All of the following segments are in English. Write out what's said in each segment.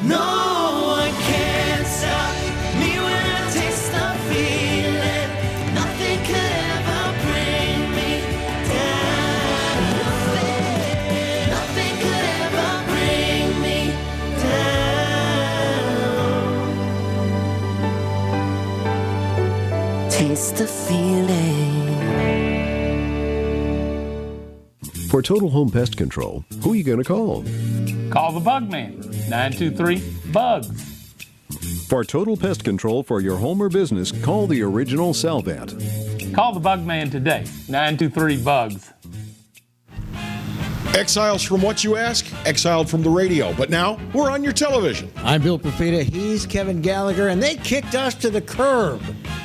No one can stop me when I taste the feeling. Nothing could ever bring me down. Nothing could ever bring me down. Taste the feeling. For Total Home Pest Control, who are you going to call? Call the Bug Man, 923-BUGS. For Total Pest Control for your home or business, call the original Salvat. Call the Bug Man today, 923-BUGS. Exiles from what you ask? Exiled from the radio. But now, we're on your television. I'm Bill Profita, he's Kevin Gallagher, and they kicked us to the curb.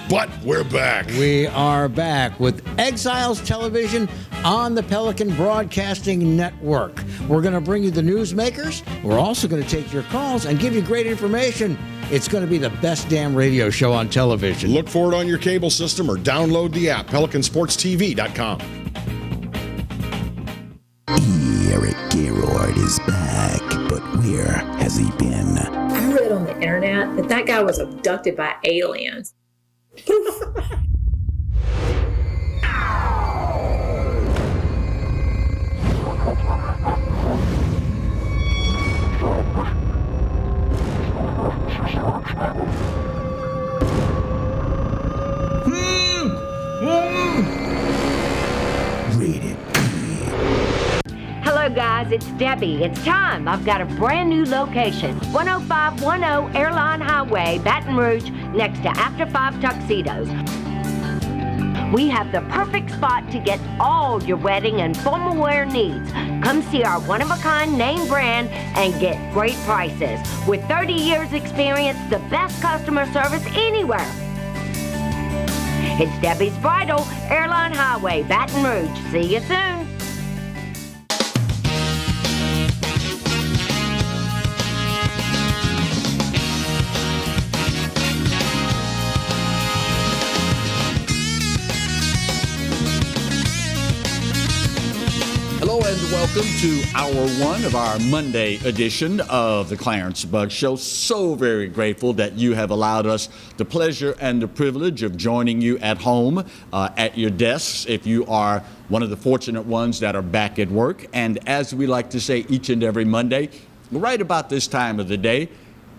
But we're back. We are back with Exiles Television on the Pelican Broadcasting Network. We're going to bring you the newsmakers. We're also going to take your calls and give you great information. It's going to be the best damn radio show on television. Look for it on your cable system or download the app, PelicanSportsTV.com. Eric Garrard is back, but where has he been? I read on the internet that guy was abducted by aliens. Rated P. Hello guys, it's Debbie. It's time. I've got a brand new location. 10510 Airline Highway, Baton Rouge, next to After 5 Tuxedos. We have the perfect spot to get all your wedding and formal wear needs. Come see our one-of-a-kind name brand and get great prices. With 30 years experience, the best customer service anywhere. It's Debbie's Bridal, Airline Highway, Baton Rouge. See you soon. Hello and welcome to hour one of our Monday edition of the Clarence Bug Show. So very grateful that you have allowed us the pleasure and the privilege of joining you at home, at your desks, if you are one of the fortunate ones that are back at work. And as we like to say each and every Monday, right about this time of the day,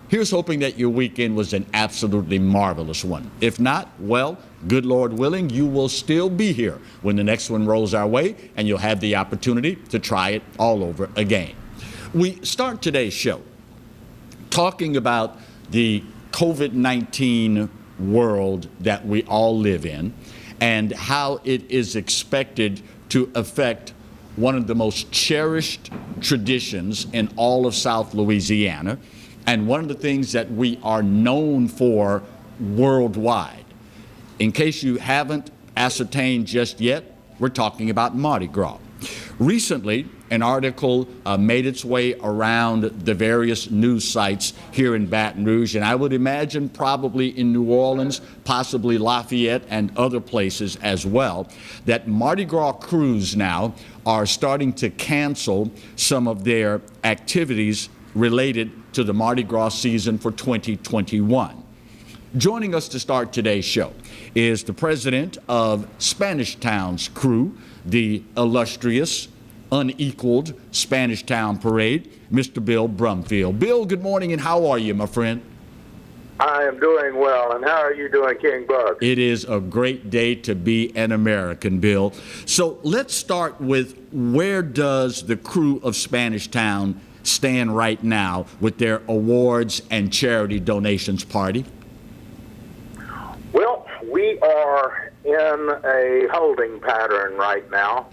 here's hoping that your weekend was an absolutely marvelous one. If not, well, good Lord willing, you will still be here when the next one rolls our way, and you'll have the opportunity to try it all over again. We start today's show talking about the COVID-19 world that we all live in and how it is expected to affect one of the most cherished traditions in all of South Louisiana, and one of the things that we are known for worldwide. In case you haven't ascertained just yet, we're talking about Mardi Gras. Recently, an article made its way around the various news sites here in Baton Rouge, and I would imagine probably in New Orleans, possibly Lafayette and other places as well, that Mardi Gras crews now are starting to cancel some of their activities related to the Mardi Gras season for 2021. Joining us to start today's show is the president of Spanish Town's crew, the illustrious, unequaled Spanish Town Parade, Mr. Bill Brumfield. Bill, good morning, and how are you, my friend? I am doing well, and how are you doing, King Bug? It is a great day to be an American, Bill. So let's start with, where does the crew of Spanish Town stand right now with their awards and charity donations party? Well, we are in a holding pattern right now,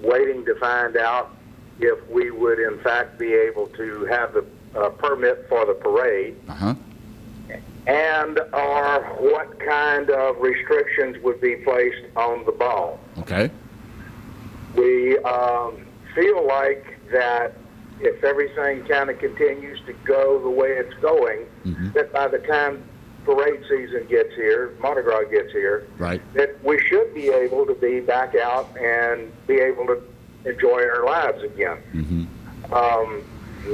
waiting to find out if we would in fact be able to have the permit for the parade, and or what kind of restrictions would be placed on the ball. Okay. We feel like that if everything kind of continues to go the way it's going, that by the time parade season gets here, Mardi Gras gets here, right, that we should be able to be back out and be able to enjoy our lives again.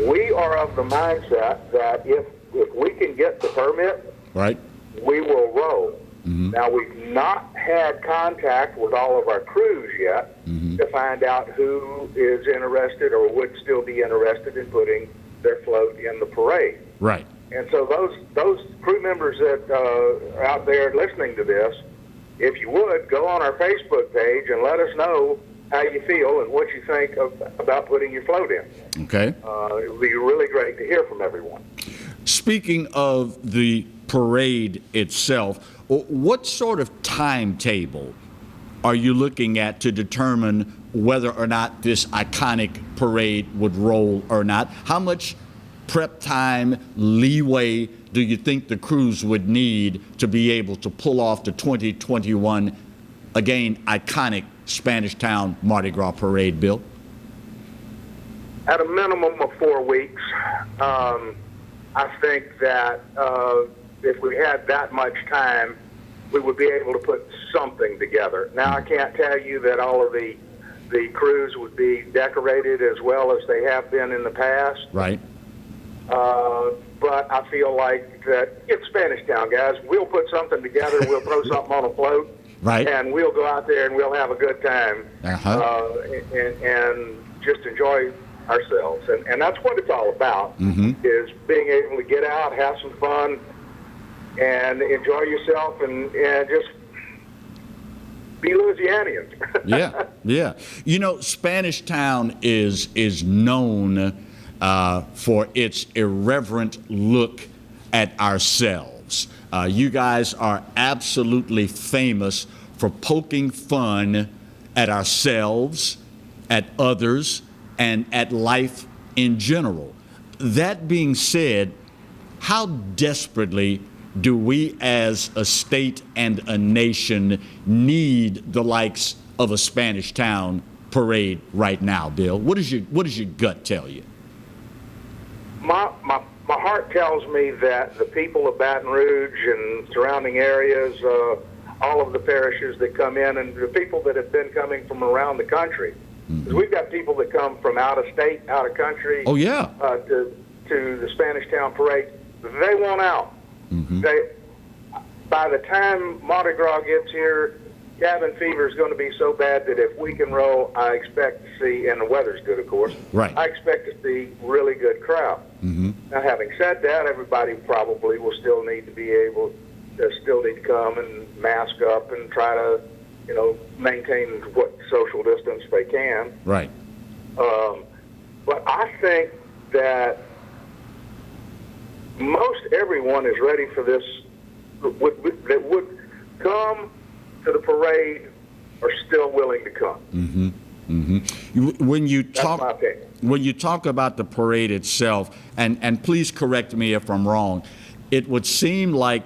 we are of the mindset that if we can get the permit, Right. we will row. Now, we've not had contact with all of our crews yet to find out who is interested or would still be interested in putting their float in the parade. Right. And so those crew members that are out there listening to this, if you would, go on our Facebook page and let us know how you feel and what you think about putting your float in. Okay. It would be really great to hear from everyone. Speaking of the parade itself, what sort of timetable are you looking at to determine whether or not this iconic parade would roll or not? How much prep time, leeway do you think the crews would need to be able to pull off the 2021, again, iconic Spanish Town Mardi Gras parade, Bill? At a minimum of 4 weeks. I think that if we had that much time, we would be able to put something together. Now, I can't tell you that all of the crews would be decorated as well as they have been in the past. Right. But I feel like that it's Spanish Town, guys. We'll put something together. We'll throw something on a float. Right. And we'll go out there and we'll have a good time. And just enjoy ourselves. And that's what it's all about, is being able to get out, have some fun, and enjoy yourself and just be Louisianians. Yeah. You know, Spanish Town is known for its irreverent look at ourselves. You guys are absolutely famous for poking fun at ourselves, at others, and at life in general. That being said, how desperately do we as a state and a nation need the likes of a Spanish Town parade right now, Bill? What does your gut tell you? My heart tells me that the people of Baton Rouge and surrounding areas, all of the parishes that come in, and the people that have been coming from around the country, because we've got people that come from out of state, out of country. Oh, yeah. To the Spanish Town parade. They want out. By the time Mardi Gras gets here, cabin fever is going to be so bad that if we can roll, I expect to see, and the weather's good, of course. Right. I expect to see really good crowd. Now, having said that, everybody probably will still need to come and mask up and try to, maintain what social distance they can. Right. But I think that most everyone is ready for this, that would come to the parade are still willing to come. When you That's my opinion. When you talk about the parade itself, and please correct me if I'm wrong, it would seem like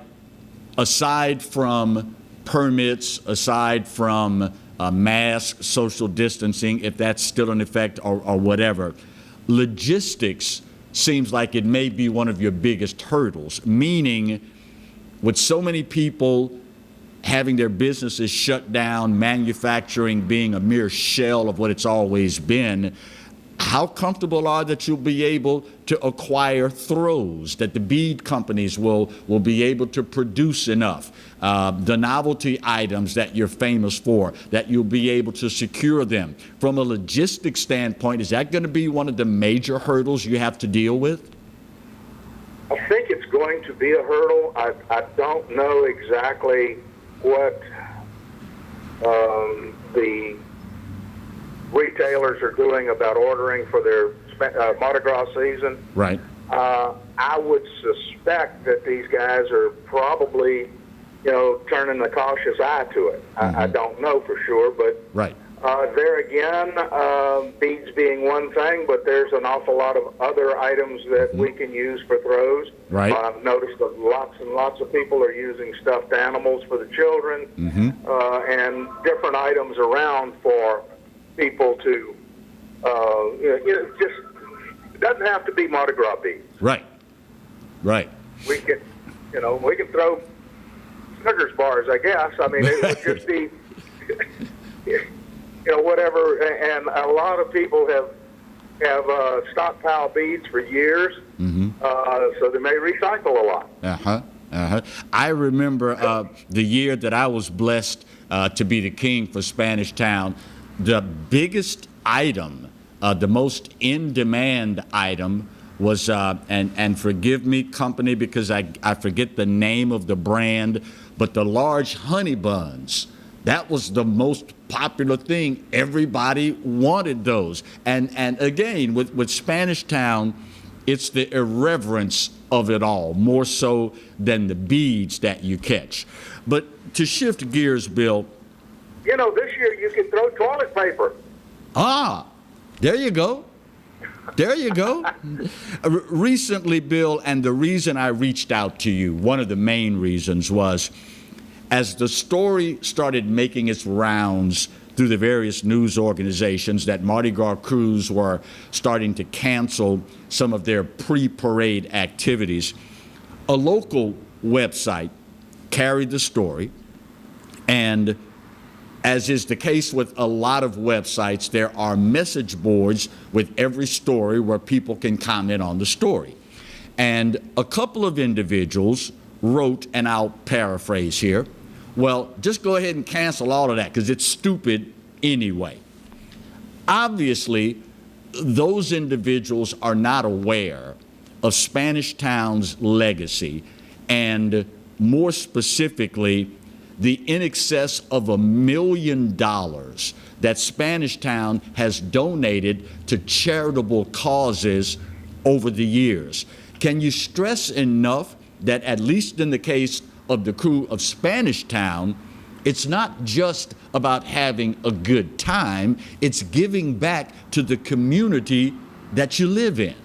aside from permits, aside from mask, social distancing, if that's still in effect or whatever, logistics seems like it may be one of your biggest hurdles, meaning with so many people having their businesses shut down, manufacturing being a mere shell of what it's always been, how comfortable are that you'll be able to acquire throws, that the bead companies will be able to produce enough, the novelty items that you're famous for, that you'll be able to secure them. From a logistics standpoint, is that going to be one of the major hurdles you have to deal with? I think it's going to be a hurdle. I don't know exactly what the retailers are doing about ordering for their Mardi Gras season. Right. I would suspect that these guys are probably, turning a cautious eye to it. I don't know for sure, but right. There again, beads being one thing, but there's an awful lot of other items that we can use for throws. Right. I've noticed that lots and lots of people are using stuffed animals for the children, and different items around for people to, just, it doesn't have to be Mardi Gras beads. Right. Right. We can throw Snickers bars, I guess. I mean, it would just be, whatever. And a lot of people have have stockpile beads for years, so they may recycle a lot. I remember the year that I was blessed to be the king for Spanish Town. The biggest item, the most in-demand item was, and forgive me, company, because I forget the name of the brand, but the large honey buns. That was the most popular thing. Everybody wanted those. And again, with Spanish Town, it's the irreverence of it all, more so than the beads that you catch. But to shift gears, Bill. You know, this year you can throw toilet paper. Ah, there you go. There you go. Recently, Bill, and the reason I reached out to you, one of the main reasons was, as the story started making its rounds through the various news organizations that Mardi Gras crews were starting to cancel some of their pre-parade activities, a local website carried the story, and as is the case with a lot of websites, there are message boards with every story where people can comment on the story. And a couple of individuals wrote, and I'll paraphrase here, well, just go ahead and cancel all of that because it's stupid anyway. Obviously, those individuals are not aware of Spanish Town's legacy, and more specifically, the in excess of $1 million that Spanish Town has donated to charitable causes over the years. Can you stress enough that, at least in the case of the crew of Spanish Town, it's not just about having a good time, it's giving back to the community that you live in?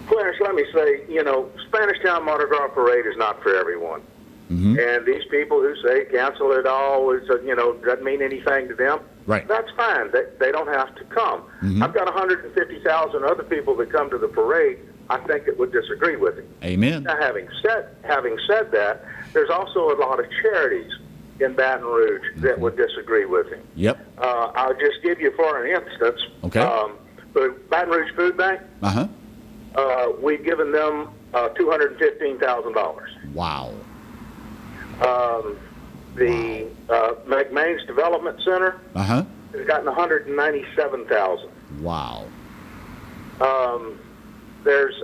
Clarence, let me say, you know, Spanish Town Mardi Gras Parade is not for everyone. And these people who say cancel it all is, you know, doesn't mean anything to them. Right. That's fine. They don't have to come. I've got 150,000 other people that come to the parade, I think, that would disagree with him. Amen. Now, having said that, there's also a lot of charities in Baton Rouge that would disagree with him. Yep. I'll just give you for an instance. Okay. The Baton Rouge Food Bank, we've given them $215,000. Wow. The McMain's Development Center has gotten $197,000. Wow. There's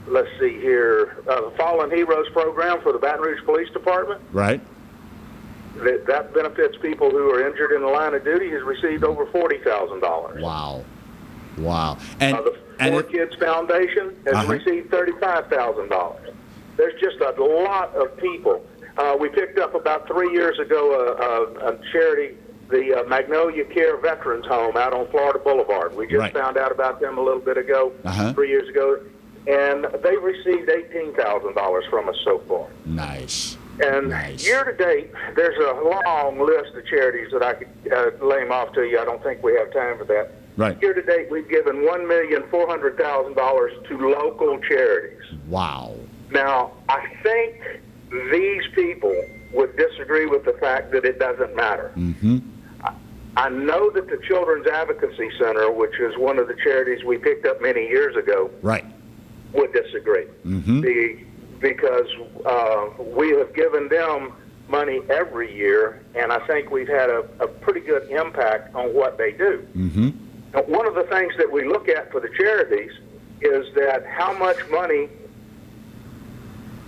let's see here, the Fallen Heroes program for the Baton Rouge Police Department. Right. That benefits people who are injured in the line of duty, has received over $40,000. Wow. Wow. And the Four Kids Foundation has received $35,000. There's just a lot of people. We picked up about 3 years ago a charity, the Magnolia Care Veterans Home out on Florida Boulevard. We just found out about them a little bit ago, 3 years ago, and they received $18,000 from us so far. Nice. And year to date, there's a long list of charities that I could lay them off to you. I don't think we have time for that. Right. Year to date, we've given $1,400,000 to local charities. Wow. Now, I think these people would disagree with the fact that it doesn't matter. I know that the Children's Advocacy Center, which is one of the charities we picked up many years ago, would disagree. Because we have given them money every year, and I think we've had a pretty good impact on what they do. Now, one of the things that we look at for the charities is that how much money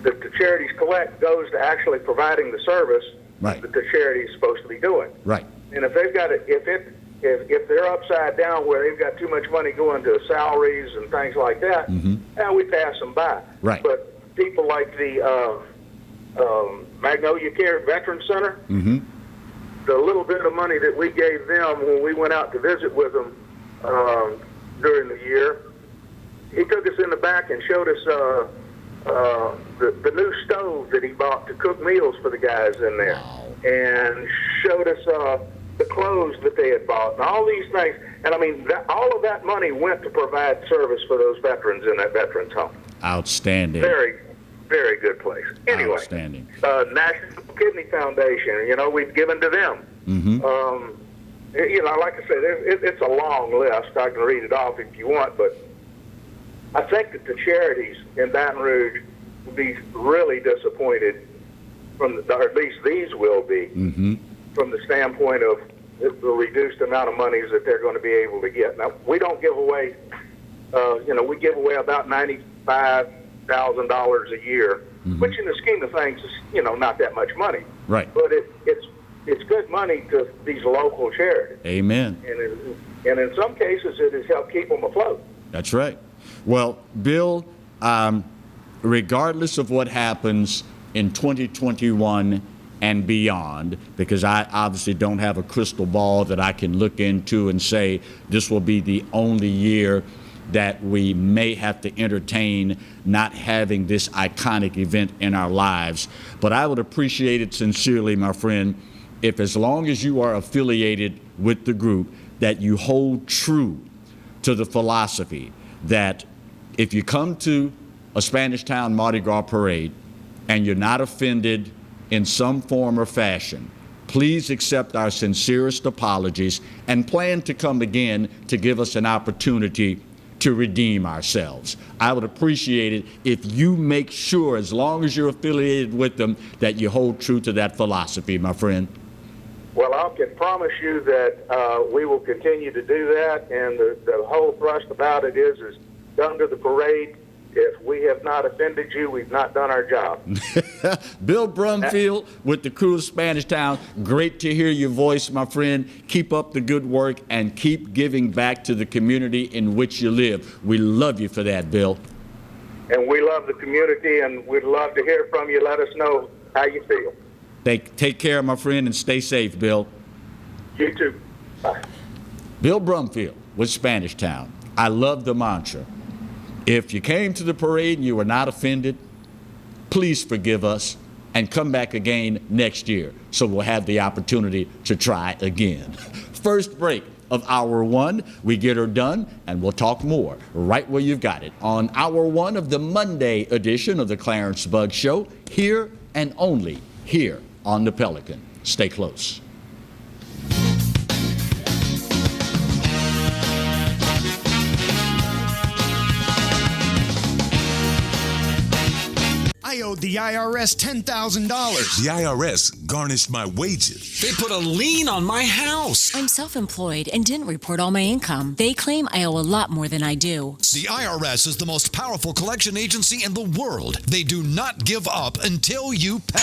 that the charities collect goes to actually providing the service that the charity is supposed to be doing. Right. And if they've got if they're upside down where they've got too much money going to salaries and things like that, we pass them by. Right. But people like the Magnolia Care Veterans Center, the little bit of money that we gave them when we went out to visit with them during the year, he took us in the back and showed us the new stove that he bought to cook meals for the guys in there, and showed us the clothes that they had bought and all these things. And I mean, all of that money went to provide service for those veterans in that veterans home. Outstanding. Very, very good place. Anyway, outstanding. National Kidney Foundation, you know, we've given to them. like I said, it's a long list. I can read it off if you want, but I think that the charities in Baton Rouge will be really disappointed or at least these will be, from the standpoint of the reduced amount of monies that they're going to be able to get. Now, we don't give away, we give away about $95,000 a year, which in the scheme of things is, not that much money. Right. But it's good money to these local charities. Amen. And in some cases, it has helped keep them afloat. That's right. Well, Bill, regardless of what happens in 2021 and beyond, because I obviously don't have a crystal ball that I can look into and say this will be the only year that we may have to entertain not having this iconic event in our lives. But I would appreciate it sincerely, my friend, if as long as you are affiliated with the group, that you hold true to the philosophy that if you come to a Spanish Town Mardi Gras parade and you're not offended in some form or fashion, please accept our sincerest apologies and plan to come again to give us an opportunity to redeem ourselves. I would appreciate it if you make sure, as long as you're affiliated with them, that you hold true to that philosophy, my friend. Well, I can promise you that we will continue to do that, and the whole thrust about it is come to the parade. If we have not offended you, we've not done our job. Bill Brumfield with the crew of Spanish Town, great to hear your voice, my friend. Keep up the good work and keep giving back to the community in which you live. We love you for that, Bill. And we love the community, and we'd love to hear from you. Let us know how you feel. Take care, my friend, and stay safe, Bill. You too. Bye. Bill Brumfield with Spanish Town. I love the mantra. If you came to the parade and you were not offended, please forgive us and come back again next year so we'll have the opportunity to try again. First break of Hour 1. We get her done, and we'll talk more right where you've got it on Hour 1 of the Monday edition of the Clarence Bug Show, here and only here on the Pelican. Stay close. I owed the IRS $10,000. The IRS garnished my wages. They put a lien on my house. I'm self-employed and didn't report all my income. They claim I owe a lot more than I do. The IRS is the most powerful collection agency in the world. They do not give up until you pay.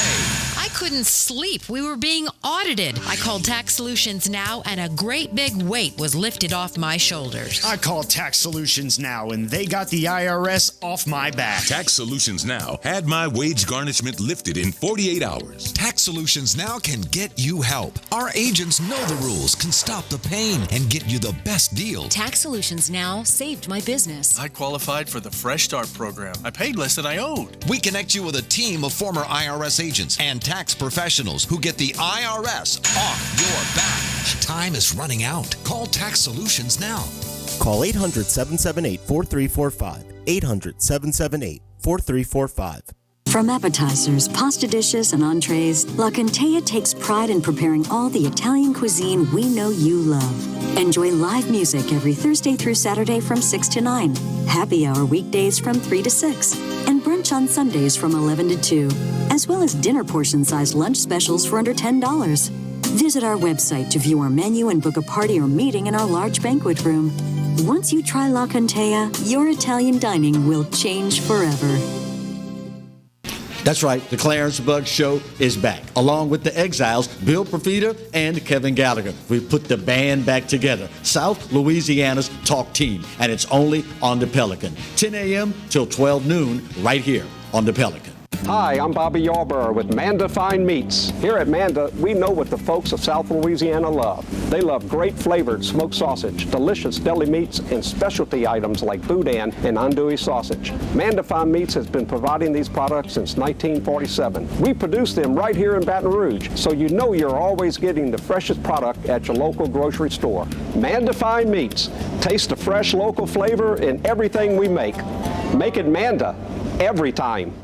I couldn't sleep. We were being audited. I called Tax Solutions Now, and a great big weight was lifted off my shoulders. I called Tax Solutions Now, and they got the IRS off my back. Tax Solutions Now had my wage garnishment lifted in 48 hours. Tax Solutions Now can get you help. Our agents know the rules, can stop the pain, and get you the best deal. Tax Solutions Now saved my business. I qualified for the Fresh Start program. I paid less than I owed. We connect you with a team of former IRS agents and tax professionals who get the IRS off your back. Time is running out. Call Tax Solutions now. Call 800-778-4345. 800-778-4345. From appetizers, pasta dishes, and entrees, La Contea takes pride in preparing all the Italian cuisine we know you love. Enjoy live music every Thursday through Saturday from 6 to 9, happy hour weekdays from 3 to 6, and brunch on Sundays from 11 to 2, as well as dinner portion-sized lunch specials for under $10. Visit our website to view our menu and book a party or meeting in our large banquet room. Once you try La Contea, your Italian dining will change forever. That's right, the Clarence Bug Show is back, along with the Exiles, Bill Profita and Kevin Gallagher. We've put the band back together, South Louisiana's talk team, and it's only on the Pelican. 10 a.m. till 12 noon, right here on the Pelican. Hi, I'm Bobby Yarborough with Manda Fine Meats. Here at Manda, we know what the folks of South Louisiana love. They love great flavored smoked sausage, delicious deli meats, and specialty items like boudin and andouille sausage. Manda Fine Meats has been providing these products since 1947. We produce them right here in Baton Rouge, so you know you're always getting the freshest product at your local grocery store. Manda Fine Meats. Taste the fresh local flavor in everything we make. Make it Manda every time.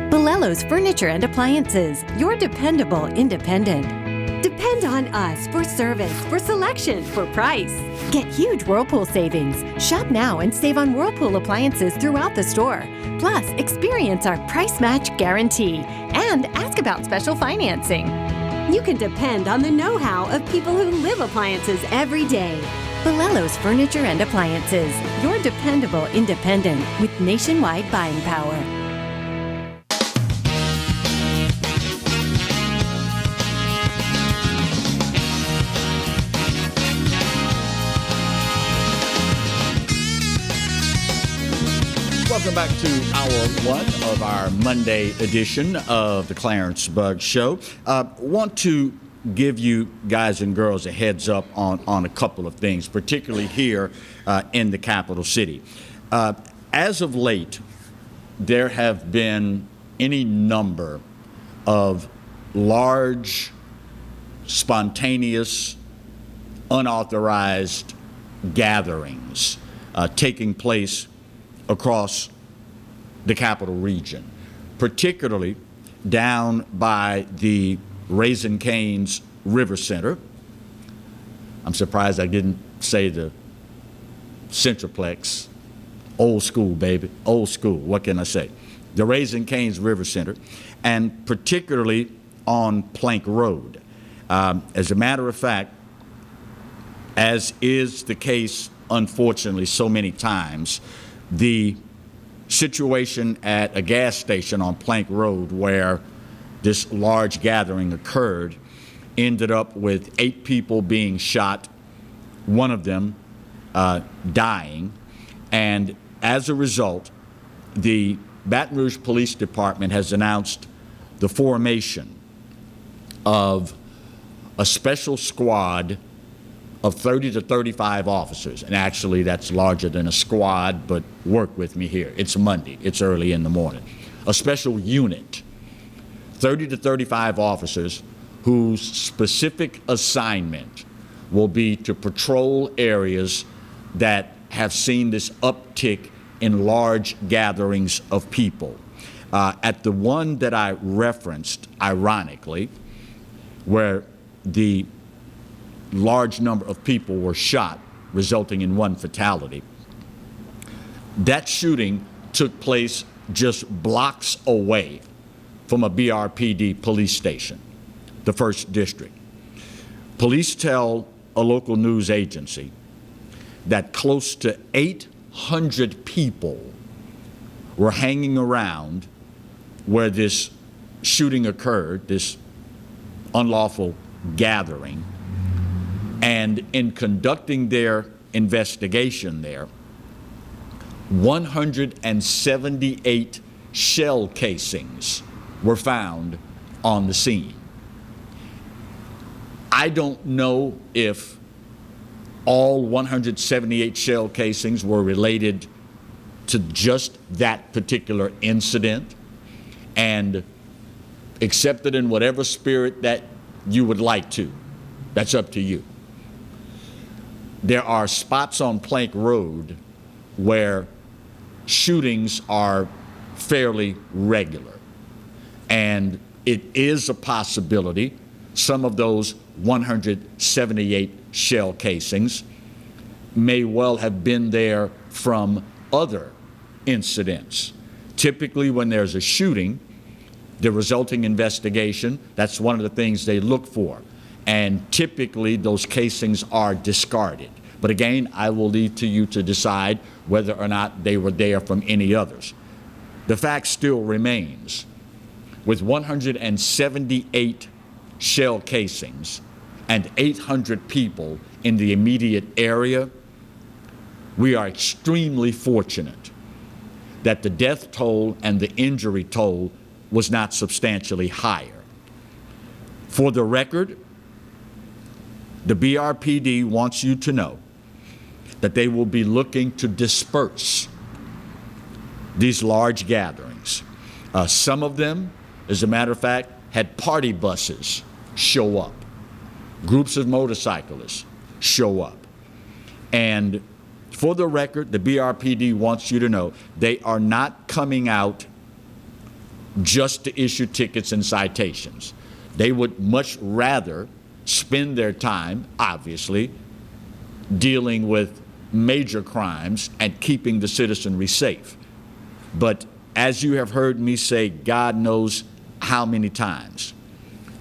Bolello's Furniture and Appliances, your dependable independent. Depend on us for service, for selection, for price. Get huge Whirlpool savings. Shop now and save on Whirlpool appliances throughout the store. Plus, experience our price match guarantee and ask about special financing. You can depend on the know-how of people who live appliances every day. Bolello's Furniture and Appliances. Your dependable independent with nationwide buying power. Welcome back to hour one of our Monday edition of the Clarence Bugg Show. Want to give you guys and girls a heads up on a couple of things, particularly here in the capital city. As of late, there have been any number of large, spontaneous, unauthorized gatherings taking place across the capital region, particularly down by the Raising Cane's River Center. I'm surprised I didn't say the Centroplex. Old school, baby, old school. What can I say? The Raising Cane's River Center, and particularly on Plank Road. As a matter of fact, as is the case, unfortunately, so many times, the situation at a gas station on Plank Road where this large gathering occurred ended up with 8 people being shot, one of them dying, and as a result, the Baton Rouge Police Department has announced the formation of a special squad of 30 to 35 officers, and actually that's larger than a squad, but work with me here. It's Monday, it's early in the morning. A special unit, 30 to 35 officers whose specific assignment will be to patrol areas that have seen this uptick in large gatherings of people. At the one that I referenced, ironically, where the large number of people were shot, resulting in one fatality. That shooting took place just blocks away from a BRPD police station, the 1st District. Police tell a local news agency that close to 800 people were hanging around where this shooting occurred, this unlawful gathering. And in conducting their investigation there, 178 shell casings were found on the scene. I don't know if all 178 shell casings were related to just that particular incident, and accept it in whatever spirit that you would like to. That's up to you. There are spots on Plank Road where shootings are fairly regular. And it is a possibility some of those 178 shell casings may well have been there from other incidents. Typically, when there's a shooting, the resulting investigation, that's one of the things they look for. And typically, those casings are discarded. But again, I will leave to you to decide whether or not they were there from any others. The fact still remains, with 178 shell casings and 800 people in the immediate area, we are extremely fortunate that the death toll and the injury toll was not substantially higher. For the record, the BRPD wants you to know that they will be looking to disperse these large gatherings. Some of them, as a matter of fact, had party buses show up. Groups of motorcyclists show up. And for the record, the BRPD wants you to know they are not coming out just to issue tickets and citations. They would much rather spend their time, obviously, dealing with major crimes and keeping the citizenry safe. But as you have heard me say, God knows how many times,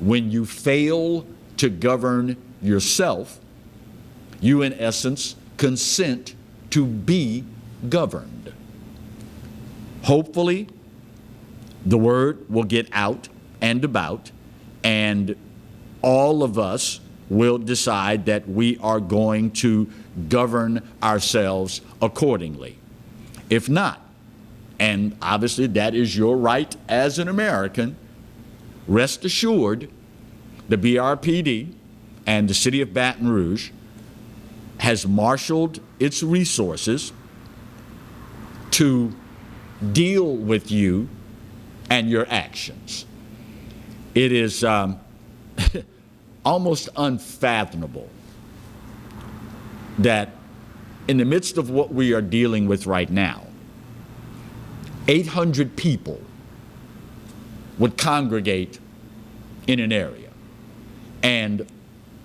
when you fail to govern yourself, you in essence consent to be governed. Hopefully, the word will get out and about, and all of us will decide that we are going to govern ourselves accordingly. If not, and obviously that is your right as an American, rest assured the BRPD and the city of Baton Rouge has marshaled its resources to deal with you and your actions. It is almost unfathomable that in the midst of what we are dealing with right now, 800 people would congregate in an area. And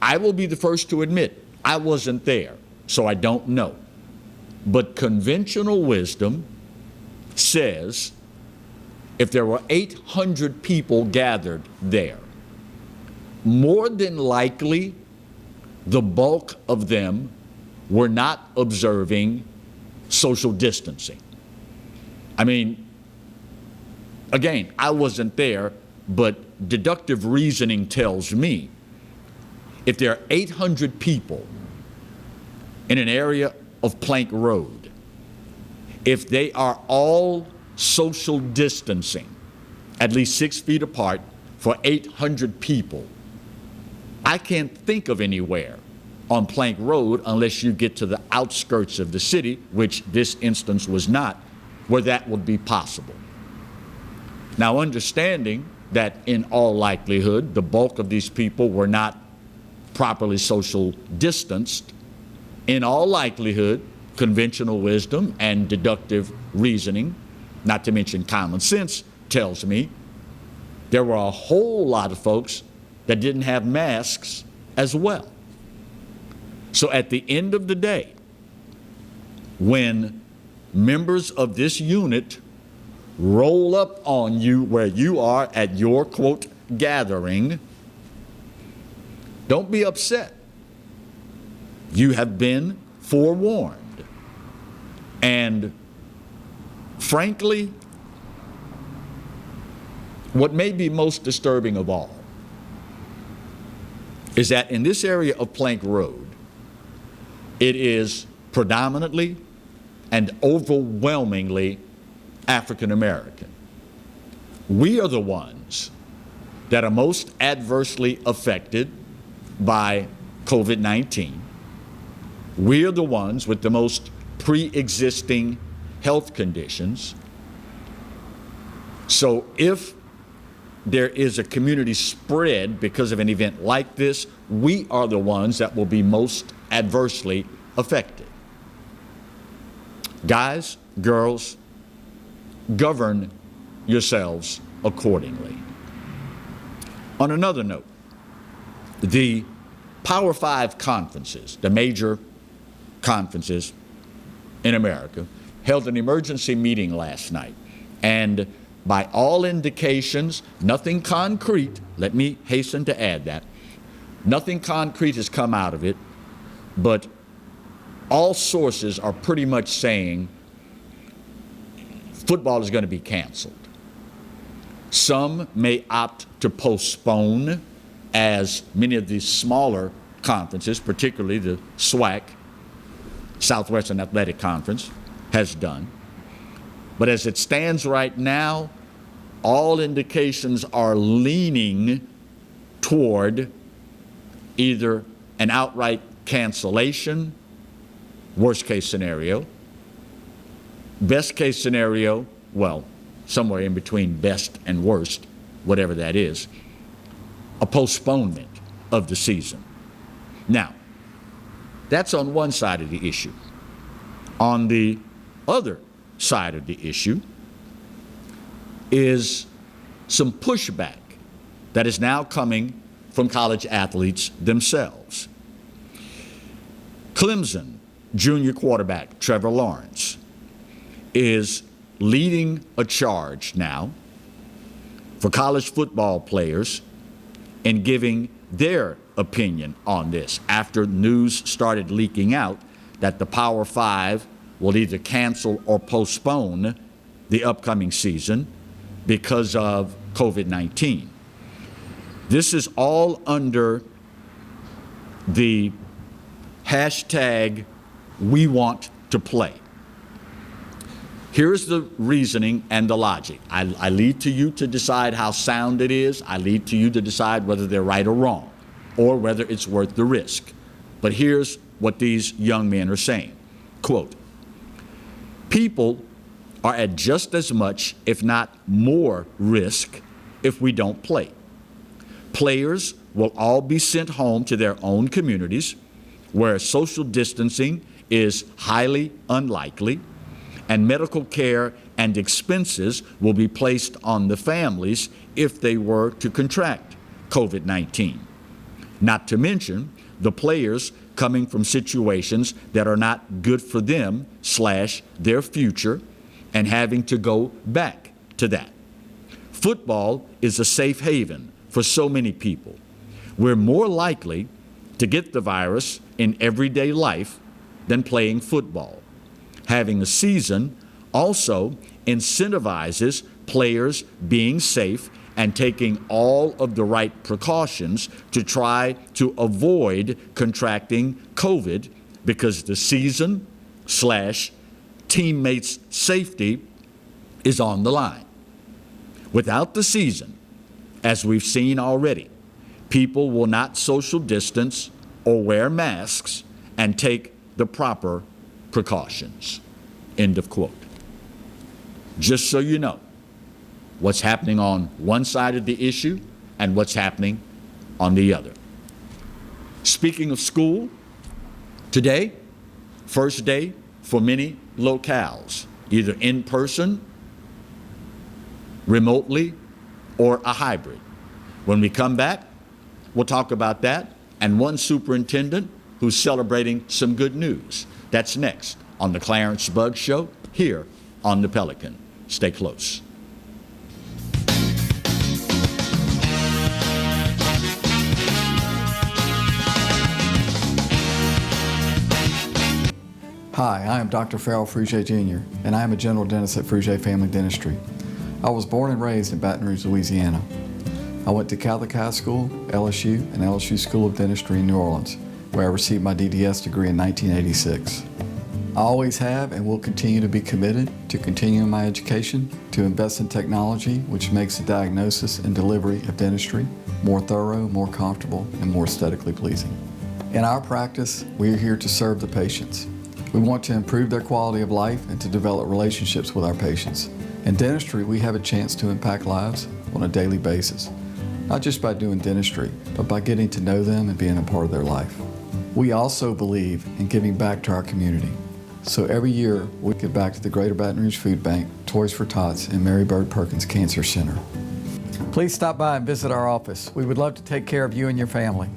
I will be the first to admit, I wasn't there, so I don't know. But conventional wisdom says if there were 800 people gathered there, more than likely the bulk of them were not observing social distancing. I mean, again, I wasn't there, but deductive reasoning tells me if there are 800 people in an area of Plank Road, if they are all social distancing at least 6 feet apart for 800 people, I can't think of anywhere on Plank Road, unless you get to the outskirts of the city, which this instance was not, where that would be possible. Now, understanding that in all likelihood the bulk of these people were not properly social distanced, in all likelihood conventional wisdom and deductive reasoning, not to mention common sense, tells me there were a whole lot of folks that didn't have masks as well. So at the end of the day, when members of this unit roll up on you where you are at your, quote, gathering, don't be upset. You have been forewarned. And frankly, what may be most disturbing of all is that in this area of Plank Road, it is predominantly and overwhelmingly African American. We are the ones that are most adversely affected by COVID-19. We are the ones with the most pre-existing health conditions. So if there is a community spread because of an event like this, we are the ones that will be most adversely affected. Guys, girls, govern yourselves accordingly. On another note, the Power 5 conferences, the major conferences in America, held an emergency meeting last night. And by all indications, nothing concrete, let me hasten to add that, nothing concrete has come out of it, but all sources are pretty much saying football is going to be canceled. Some may opt to postpone, as many of these smaller conferences, particularly the SWAC, Southwestern Athletic Conference, has done. But as it stands right now, all indications are leaning toward either an outright cancellation, worst case scenario, best case scenario, well, somewhere in between best and worst, whatever that is, a postponement of the season. Now, that's on one side of the issue. On the other side of the issue is some pushback that is now coming from college athletes themselves. Clemson junior quarterback Trevor Lawrence is leading a charge now for college football players in giving their opinion on this after news started leaking out that the Power Five will either cancel or postpone the upcoming season because of COVID-19. This is all under the hashtag we want to play. Here's the reasoning and the logic. I leave to you to decide how sound it is. I leave to you to decide whether they're right or wrong, or whether it's worth the risk. But here's what these young men are saying. Quote, people are at just as much, if not more, risk if we don't play. Players will all be sent home to their own communities where social distancing is highly unlikely, and medical care and expenses will be placed on the families if they were to contract COVID-19. Not to mention the players coming from situations that are not good for them / their future and having to go back to that. Football is a safe haven for so many people. We're more likely to get the virus in everyday life than playing football. Having a season also incentivizes players being safe and taking all of the right precautions to try to avoid contracting COVID, because the season / teammates' safety is on the line. Without the season, as we've seen already, people will not social distance or wear masks and take the proper precautions. End of quote. Just so you know what's happening on one side of the issue and what's happening on the other. Speaking of school, today, first day for many locales, either in person, remotely, or a hybrid. When we come back, we'll talk about that and one superintendent who's celebrating some good news. That's next on the Clarence Bug Show here on the Pelican. Stay close. Hi, I am Dr. Farrell Rouge Jr., and I am a general dentist at Rouge Family Dentistry. I was born and raised in Baton Rouge, Louisiana. I went to Catholic High School, LSU, and LSU School of Dentistry in New Orleans, where I received my DDS degree in 1986. I always have and will continue to be committed to continuing my education, to invest in technology which makes the diagnosis and delivery of dentistry more thorough, more comfortable, and more aesthetically pleasing. In our practice, we are here to serve the patients. We want to improve their quality of life and to develop relationships with our patients. In dentistry, we have a chance to impact lives on a daily basis, not just by doing dentistry, but by getting to know them and being a part of their life. We also believe in giving back to our community. So every year, we give back to the Greater Baton Rouge Food Bank, Toys for Tots, and Mary Bird Perkins Cancer Center. Please stop by and visit our office. We would love to take care of you and your family.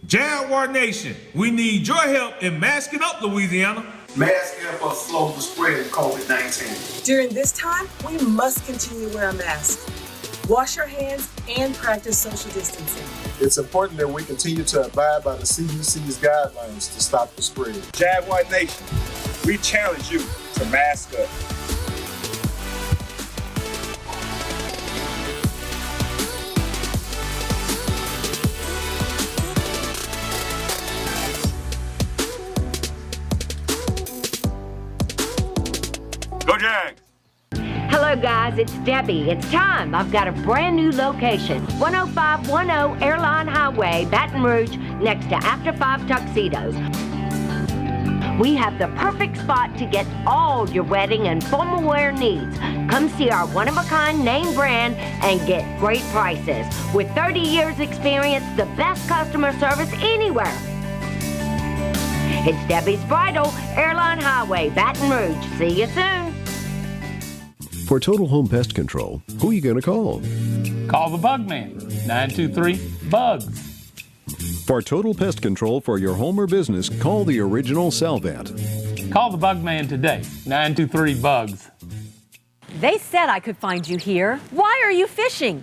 Jaguar Nation, we need your help in masking up Louisiana. Masks help us slow the spread of COVID-19. During this time, we must continue to wear a mask, wash our hands, and practice social distancing. It's important that we continue to abide by the CDC's guidelines to stop the spread. Jaguar Nation, we challenge you to mask up. Go Jags! Hello guys, it's Debbie. It's time. I've got a brand new location. 10510 Airline Highway, Baton Rouge, next to After 5 Tuxedos. We have the perfect spot to get all your wedding and formal wear needs. Come see our one-of-a-kind name brand and get great prices. With 30 years experience, the best customer service anywhere. It's Debbie's Bridal, Airline Highway, Baton Rouge. See you soon. For Total Home Pest Control, who are you going to call? Call the Bug Man, 923-BUGS. For total pest control for your home or business, call the original Salvant. Call the Bug Man today, 923-BUGS. They said I could find you here. Why are you fishing?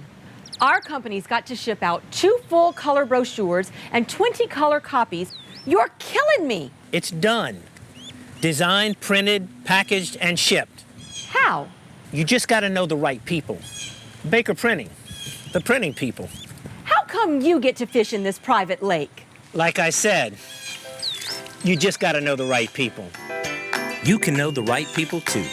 Our company's got to ship out 2 full color brochures and 20 color copies. You're killing me. It's done. Designed, printed, packaged, and shipped. How? You just got to know the right people. Baker Printing, the printing people. How come you get to fish in this private lake? Like I said, you just got to know the right people. You can know the right people too.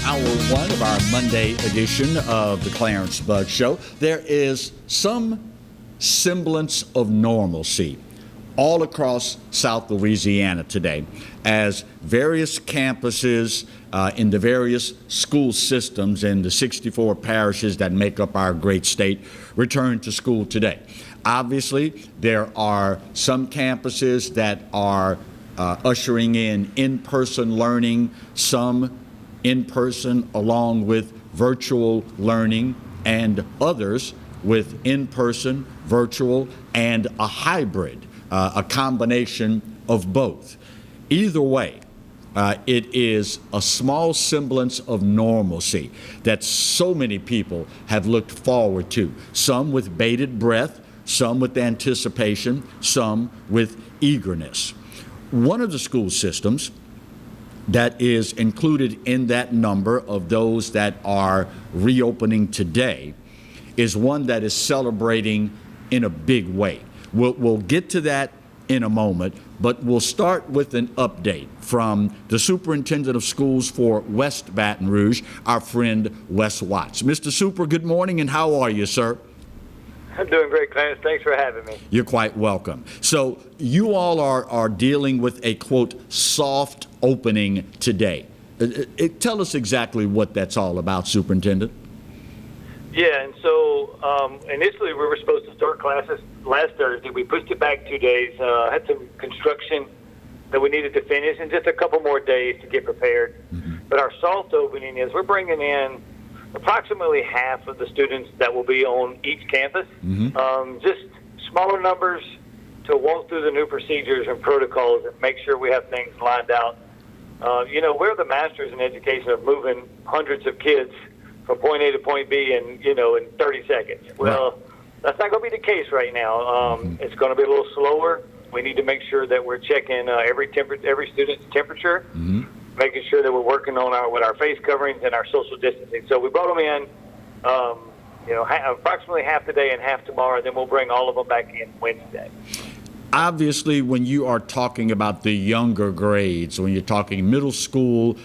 Hour 1 of our Monday edition of the Clarence Bug Show. There is some semblance of normalcy all across South Louisiana today as various campuses in the various school systems in the 64 parishes that make up our great state return to school today. Obviously, there are some campuses that are ushering in-person learning, some in-person along with virtual learning, and others with in-person, virtual, and a hybrid, a combination of both. Either way, it is a small semblance of normalcy that so many people have looked forward to, some with bated breath, some with anticipation, some with eagerness. One of the school systems that is included in that number of those that are reopening today is one that is celebrating in a big way. We'll get to that in a moment, but we'll start with an update from the Superintendent of Schools for West Baton Rouge, our friend Wes Watts. Mr. Super, good morning, and how are you, sir? I'm doing great, Clarence. Thanks for having me. You're quite welcome. So you all are dealing with a, quote, soft opening today. Tell us exactly what that's all about, Superintendent. Yeah, and so initially we were supposed to start classes last Thursday. We pushed it back 2 days, had some construction that we needed to finish, and just a couple more days to get prepared. Mm-hmm. But our soft opening is we're bringing in approximately half of the students that will be on each campus. Mm-hmm. Just smaller numbers to walk through the new procedures and protocols and make sure we have things lined out. We're the masters in education of moving hundreds of kids from point A to point B in 30 seconds. Well, that's not going to be the case right now. It's going to be a little slower. We need to make sure that we're checking every student's temperature, mm-hmm. making sure that we're working on with our face coverings and our social distancing. So we brought them in, approximately half today and half tomorrow, and then we'll bring all of them back in Wednesday. Obviously, when you are talking about the younger grades, when you're talking middle school,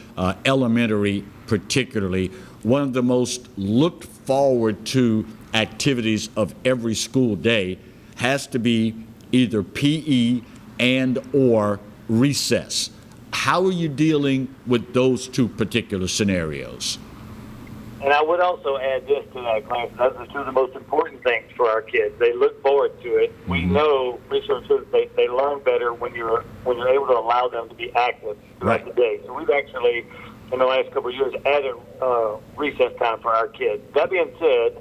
elementary particularly, one of the most looked forward to activities of every school day has to be either PE and or recess. How are you dealing with those two particular scenarios? And I would also add this to that, Clarence. Those are two of the most important things for our kids. They look forward to it. Mm-hmm. We know research says they learn better when you're able to allow them to be active throughout the day. So we've actually, in the last couple of years, added recess time for our kids. That being said,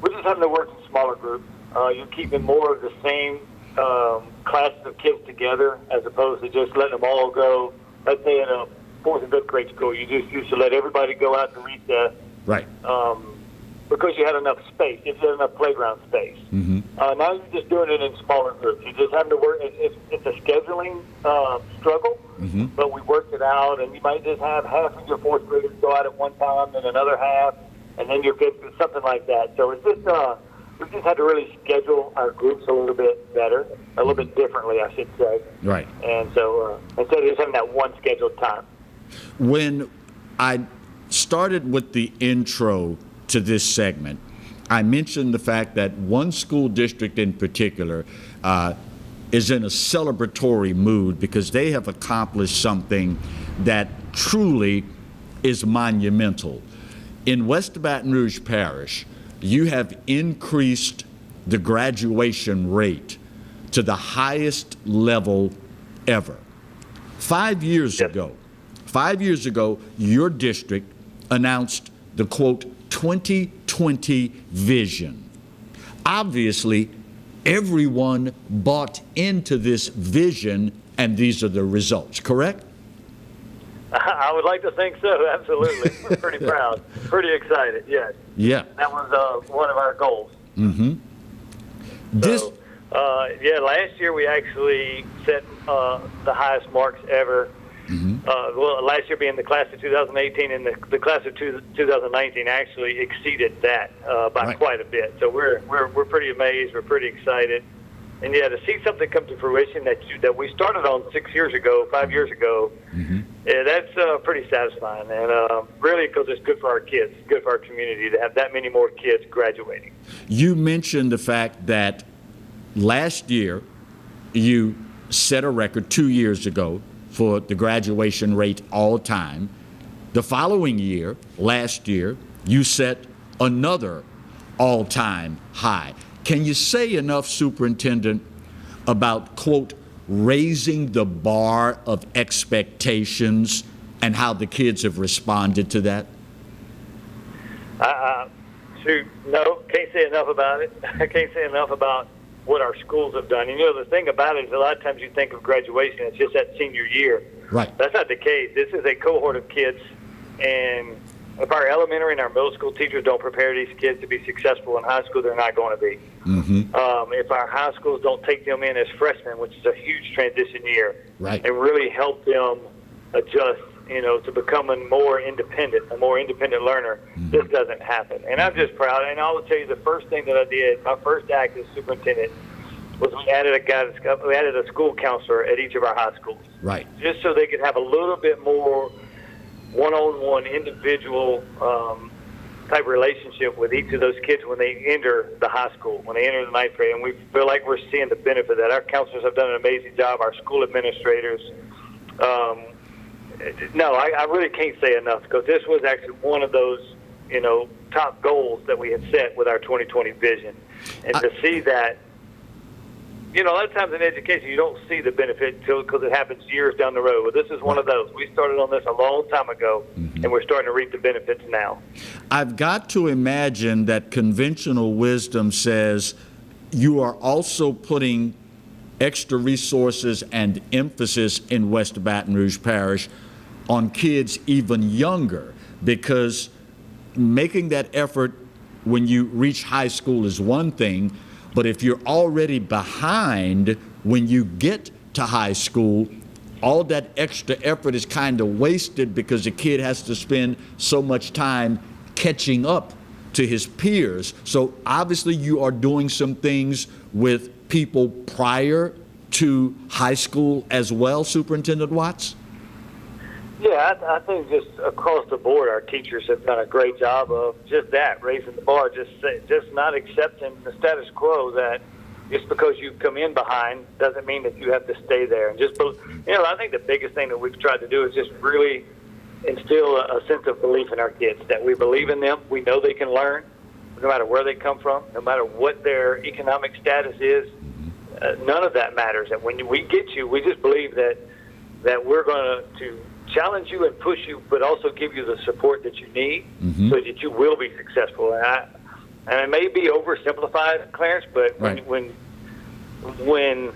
we're just having to work in smaller groups. You're keeping more of the same classes of kids together as opposed to just letting them all go. Let's say in a 4th and 5th grade school, you just used to let everybody go out to recess. Right. Because you had enough space. You had enough playground space. Mm-hmm. Now you're just doing it in smaller groups. You're just having to work. It's a scheduling struggle, mm-hmm. but we worked it out, and you might just have half of your 4th graders go out at one time and another half, and then you're good for something like that. So it's just we just had to really schedule our groups a little bit better, a little bit differently, I should say. Right. And so instead of just having that one scheduled time. When I started with the intro to this segment, I mentioned the fact that one school district in particular is in a celebratory mood because they have accomplished something that truly is monumental. In West Baton Rouge Parish, you have increased the graduation rate to the highest level ever. 5 years ago, your district announced the quote 2020 vision. Obviously, everyone bought into this vision, and these are the results, correct? I would like to think so, absolutely. We're pretty proud, pretty excited, yes. Yeah. That was one of our goals. Mm-hmm. Last year we actually set the highest marks ever. Well, last year being the class of 2018, and the class of 2019 actually exceeded that by quite a bit. So we're pretty amazed. We're pretty excited, and to see something come to fruition that we started on 5 years ago, that's pretty satisfying, and really because it's good for our kids, good for our community to have that many more kids graduating. You mentioned the fact that last year you set a record 2 years ago for the graduation rate all time. The following year, last year, you set another all-time high. Can you say enough, Superintendent, about, quote, raising the bar of expectations and how the kids have responded to that? No, can't say enough about it. I can't say enough about what our schools have done. And the thing about it is a lot of times you think of graduation, it's just that senior year. Right. That's not the case. This is a cohort of kids, and if our elementary and our middle school teachers don't prepare these kids to be successful in high school, they're not going to be. If our high schools don't take them in as freshmen, which is a huge transition year, and really help them adjust, to becoming a more independent learner, this doesn't happen. And I'm just proud. And I will tell you, the first thing that I did, my first act as superintendent, was we added a school counselor at each of our high schools. Right. Just so they could have a little bit more one-on-one individual type relationship with each of those kids when they enter the high school, when they enter the ninth grade. And we feel like we're seeing the benefit of that. Our counselors have done an amazing job, our school administrators. No, I really can't say enough, because this was actually one of those, top goals that we had set with our 2020 vision. And to see that, a lot of times in education, you don't see the benefit until, because it happens years down the road. Well, this is one of those. We started on this a long time ago, and we're starting to reap the benefits now. I've got to imagine that conventional wisdom says you are also putting extra resources and emphasis in West Baton Rouge Parish on kids even younger, because making that effort when you reach high school is one thing, but if you're already behind when you get to high school, all that extra effort is kind of wasted, because the kid has to spend so much time catching up to his peers. So obviously you are doing some things with people prior to high school as well, Superintendent Watts? Yeah, I think just across the board, our teachers have done a great job of just that, raising the bar, just not accepting the status quo that just because you come in behind doesn't mean that you have to stay there. And just, I think the biggest thing that we've tried to do is just really instill a sense of belief in our kids, that we believe in them, we know they can learn, no matter where they come from, no matter what their economic status is. None of that matters. And when we get you, we just believe that we're going to challenge you and push you, but also give you the support that you need so that you will be successful. And it may be oversimplified, Clarence, but when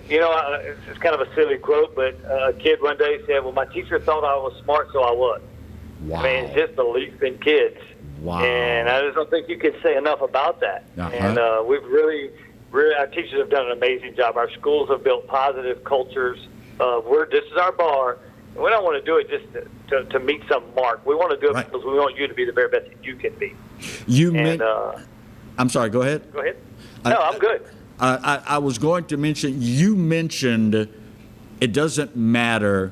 it's kind of a silly quote, but a kid one day said, well, my teacher thought I was smart, so I was. Wow. I mean, it's just belief in kids. Wow. And I just don't think you can say enough about that. And we've really, our teachers have done an amazing job. Our schools have built positive cultures. This is our bar. We don't want to do it just to meet some mark. We want to do it because we want you to be the very best that you can be. I'm sorry, go ahead. Go ahead. No, I'm good. I was going to mention, you mentioned it doesn't matter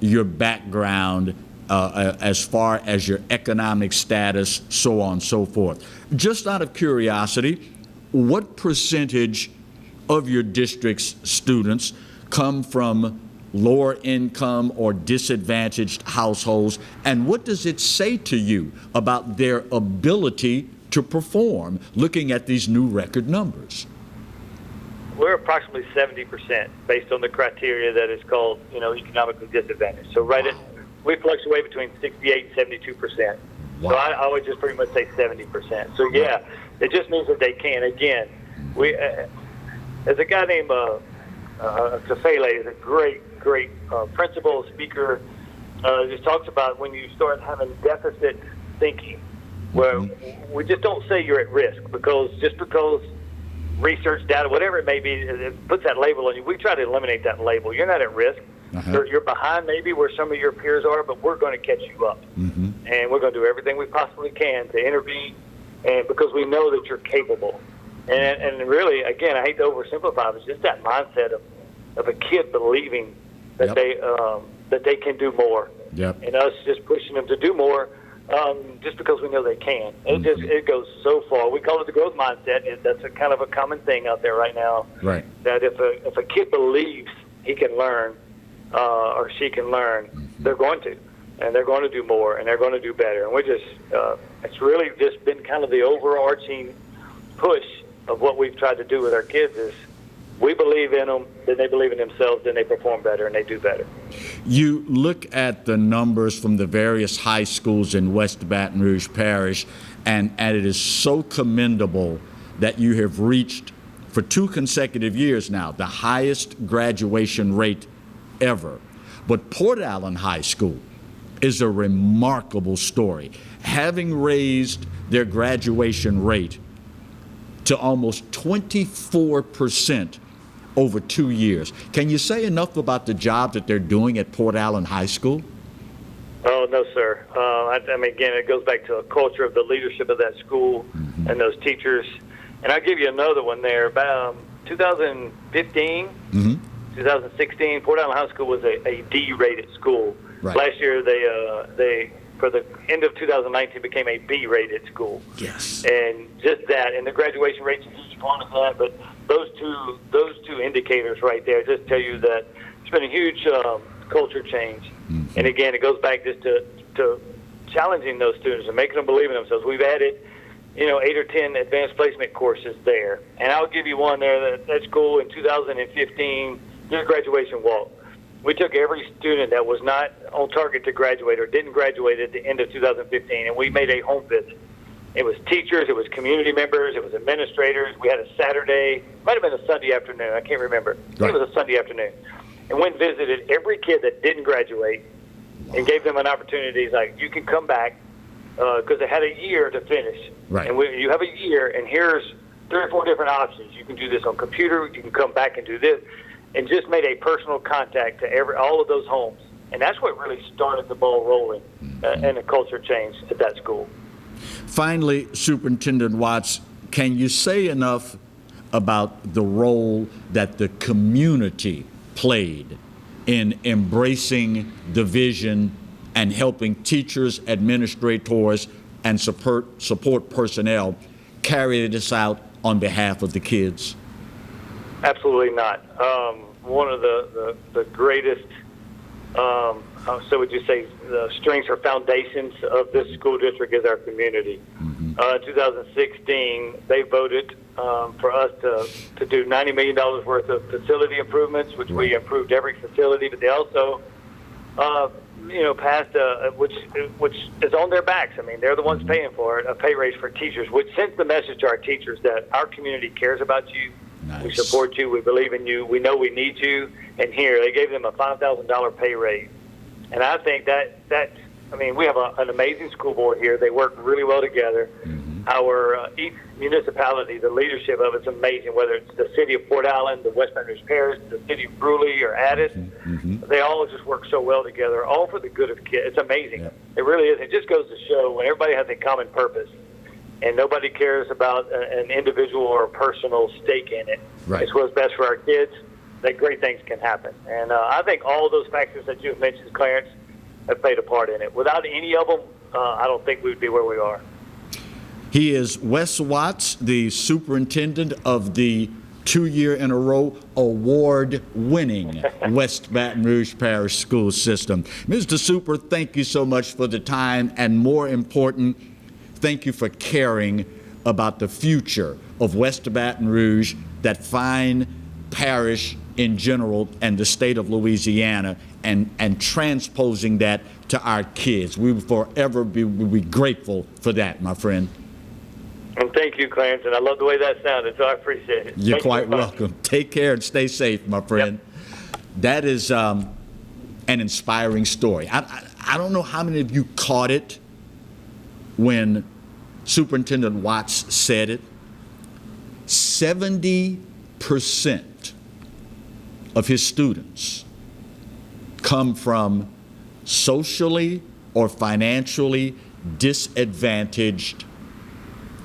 your background as far as your economic status, so on and so forth. Just out of curiosity, what percentage of your district's students come from lower income or disadvantaged households, and what does it say to you about their ability to perform looking at these new record numbers? We're approximately 70% based on the criteria that is called, economically disadvantaged. So we fluctuate between 68 and 72%. Wow. So I would just pretty much say 70%. So yeah, it just means that they can. Again, there's a guy named Tafele, is a great principal speaker. Just talks about when you start having deficit thinking, where we just don't say you're at risk because research data, whatever it may be, it puts that label on you. We try to eliminate that label. You're not at risk. You're behind maybe where some of your peers are, but we're going to catch you up. And we're going to do everything we possibly can to intervene, and because we know that you're capable. And really, again, I hate to oversimplify, but it's just that mindset of a kid believing that they can do more, and us just pushing them to do more just because we know they can. It goes so far. We call it the growth mindset. That's a kind of a common thing out there right now. Right. That if a kid believes he can learn or she can learn, they're going to, and they're going to do more, and they're going to do better. And we're just it's really just been kind of the overarching push of what we've tried to do with our kids is we believe in them, then they believe in themselves, then they perform better and they do better. You look at the numbers from the various high schools in West Baton Rouge Parish, and it is so commendable that you have reached, for 2 consecutive years now, the highest graduation rate ever. But Port Allen High School is a remarkable story, having raised their graduation rate to almost 24% over 2 years. Can you say enough about the job that they're doing at Port Allen High School? Oh, no, sir. I mean, again, it goes back to a culture of the leadership of that school and those teachers. And I'll give you another one there. About 2015, 2016, Port Allen High School was a D-rated school. Right. Last year, they for the end of 2019 became a B-rated school. Yes. And just that, and the graduation rate's a huge part of that. But those two indicators right there just tell you that it's been a huge culture change. And again, it goes back just to challenging those students and making them believe in themselves. We've added, 8 or 10 advanced placement courses there. And I'll give you one there. That school in 2015 did a graduation walk. We took every student that was not on target to graduate or didn't graduate at the end of 2015, and we made a home visit. It was teachers, it was community members, it was administrators. We had a Saturday, might have been a Sunday afternoon, I can't remember. I think it was a Sunday afternoon. And went and visited every kid that didn't graduate and gave them an opportunity. Like, you can come back because they had a year to finish. Right. And you have a year, and here's 3 or 4 different options. You can do this on computer, you can come back and do this. And just made a personal contact to all of those homes. And that's what really started the ball rolling and the culture change at that school. Finally, Superintendent Watts, can you say enough about the role that the community played in embracing the and helping teachers, administrators, and support personnel carry this out on behalf of the kids? Absolutely not. One of the greatest, so would you say, the strengths or foundations of this school district is our community. In 2016, they voted for us to do $90 million worth of facility improvements, which we improved every facility, but they also, passed, which is on their backs. I mean, they're the ones paying for it, a pay raise for teachers, which sends the message to our teachers that our community cares about you. Nice. We support you. We believe in you. We know we need you. And here, they gave them a $5,000 pay raise. And I think that we have an amazing school board here. They work really well together. Our each municipality, the leadership of it's amazing, whether it's the city of Port Allen, the West Baton Rouge Parish, the city of Bruley, or Addis. They all just work so well together, all for the good of kids. It's amazing. Yep. It really is. It just goes to show when everybody has a common purpose, and nobody cares about an individual or a personal stake in it. Right. It's what's best for our kids, that great things can happen. And I think all those factors that you've mentioned, Clarence, have played a part in it. Without any of them, I don't think we would be where we are. He is Wes Watts, the superintendent of the 2-year-in-a-row award-winning West Baton Rouge Parish School System. Mr. Super, thank you so much for the time, and more important, thank you for caring about the future of West Baton Rouge, that fine parish in general, and the state of Louisiana, and transposing that to our kids. We will forever be grateful for that, my friend. And thank you, Clarence, and I love the way that sounded, so I appreciate it. You're Thank quite you very much. welcome. Take care and stay safe, my friend. Yep. That is an inspiring story. I don't know how many of you caught it when Superintendent Watts said it. 70% of his students come from socially or financially disadvantaged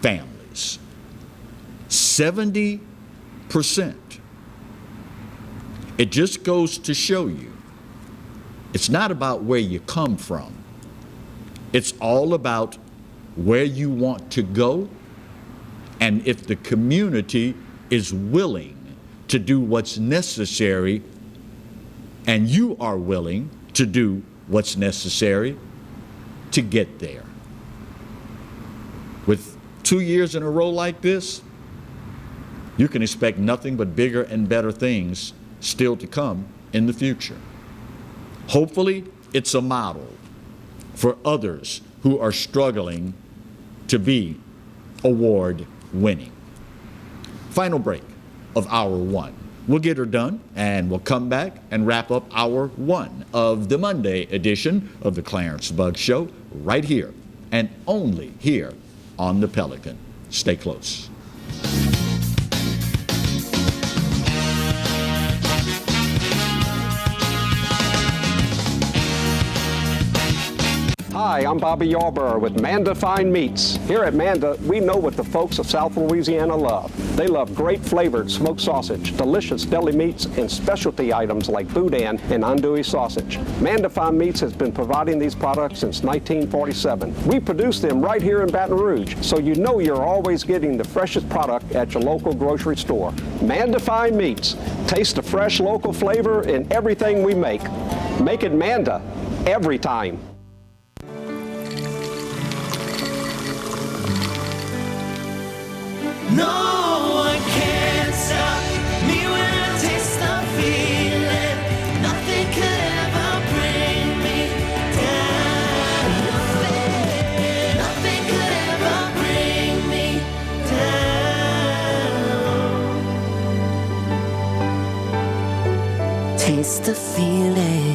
families. 70%. It just goes to show you, it's not about where you come from. It's all about where you want to go, and if the community is willing to do what's necessary, and you are willing to do what's necessary to get there. With 2 years in a row like this, you can expect nothing but bigger and better things still to come in the future. Hopefully, it's a model for others who are struggling to be award winning. Final break of hour one. We'll get her done, and we'll come back and wrap up hour one of the Monday edition of the Clarence Bugg Show right here, and only here on the Pelican. Stay close. Hi, I'm Bobby Yarborough with Manda Fine Meats. Here at Manda, we know what the folks of South Louisiana love. They love great flavored smoked sausage, delicious deli meats, and specialty items like boudin and andouille sausage. Manda Fine Meats has been providing these products since 1947. We produce them right here in Baton Rouge, so you know you're always getting the freshest product at your local grocery store. Manda Fine Meats. Taste the fresh local flavor in everything we make. Make it Manda every time. No one can stop me when I taste the feeling. Nothing could ever bring me down. Nothing could ever bring me down. Taste the feeling.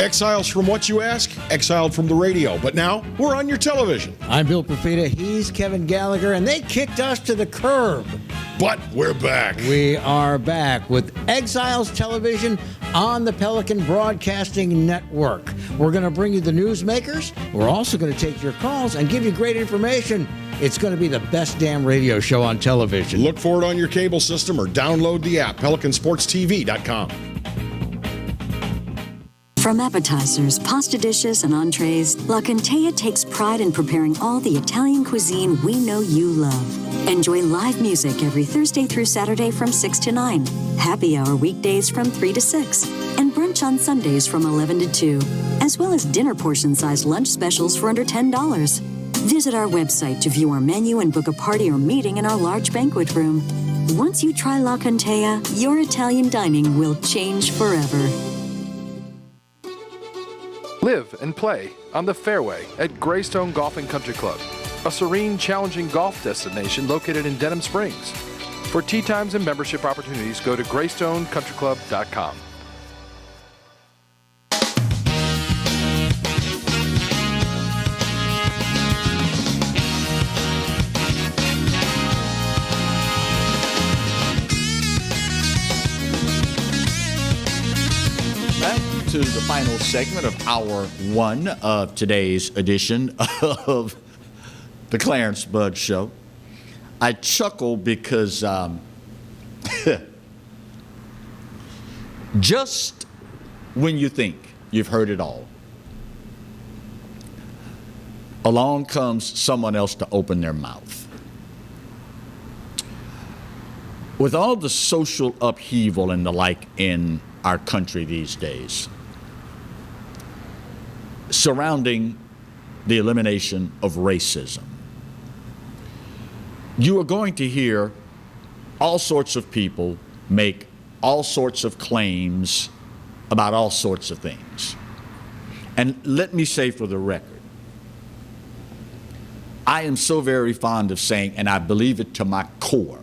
Exiles from what, you ask? Exiled from the radio, but now we're on your television. I'm Bill Perfita, he's Kevin Gallagher, and they kicked us to the curb. But we're back. We are back with Exiles Television on the Pelican Broadcasting Network. We're going to bring you the newsmakers. We're also going to take your calls and give you great information. It's going to be the best damn radio show on television. Look for it on your cable system or download the app, PelicanSportsTV.com. From appetizers, pasta dishes, and entrees, La Contea takes pride in preparing all the Italian cuisine we know you love. Enjoy live music every Thursday through Saturday from 6 to 9, happy hour weekdays from 3 to 6, and brunch on Sundays from 11 to 2, as well as dinner portion-sized lunch specials for under $10. Visit our website to view our menu and book a party or meeting in our large banquet room. Once you try La Contea, your Italian dining will change forever. Live and play on the fairway at Greystone Golf and Country Club, a serene, challenging golf destination located in Denham Springs. For tee times and membership opportunities, go to GreystoneCountryClub.com. To the final segment of hour one of today's edition of the Clarence Bugg Show. I chuckle because just when you think you've heard it all, along comes someone else to open their mouth. With all the social upheaval and the like in our country these days, surrounding the elimination of racism. You are going to hear all sorts of people make all sorts of claims about all sorts of things. And let me say for the record, I am so very fond of saying, and I believe it to my core,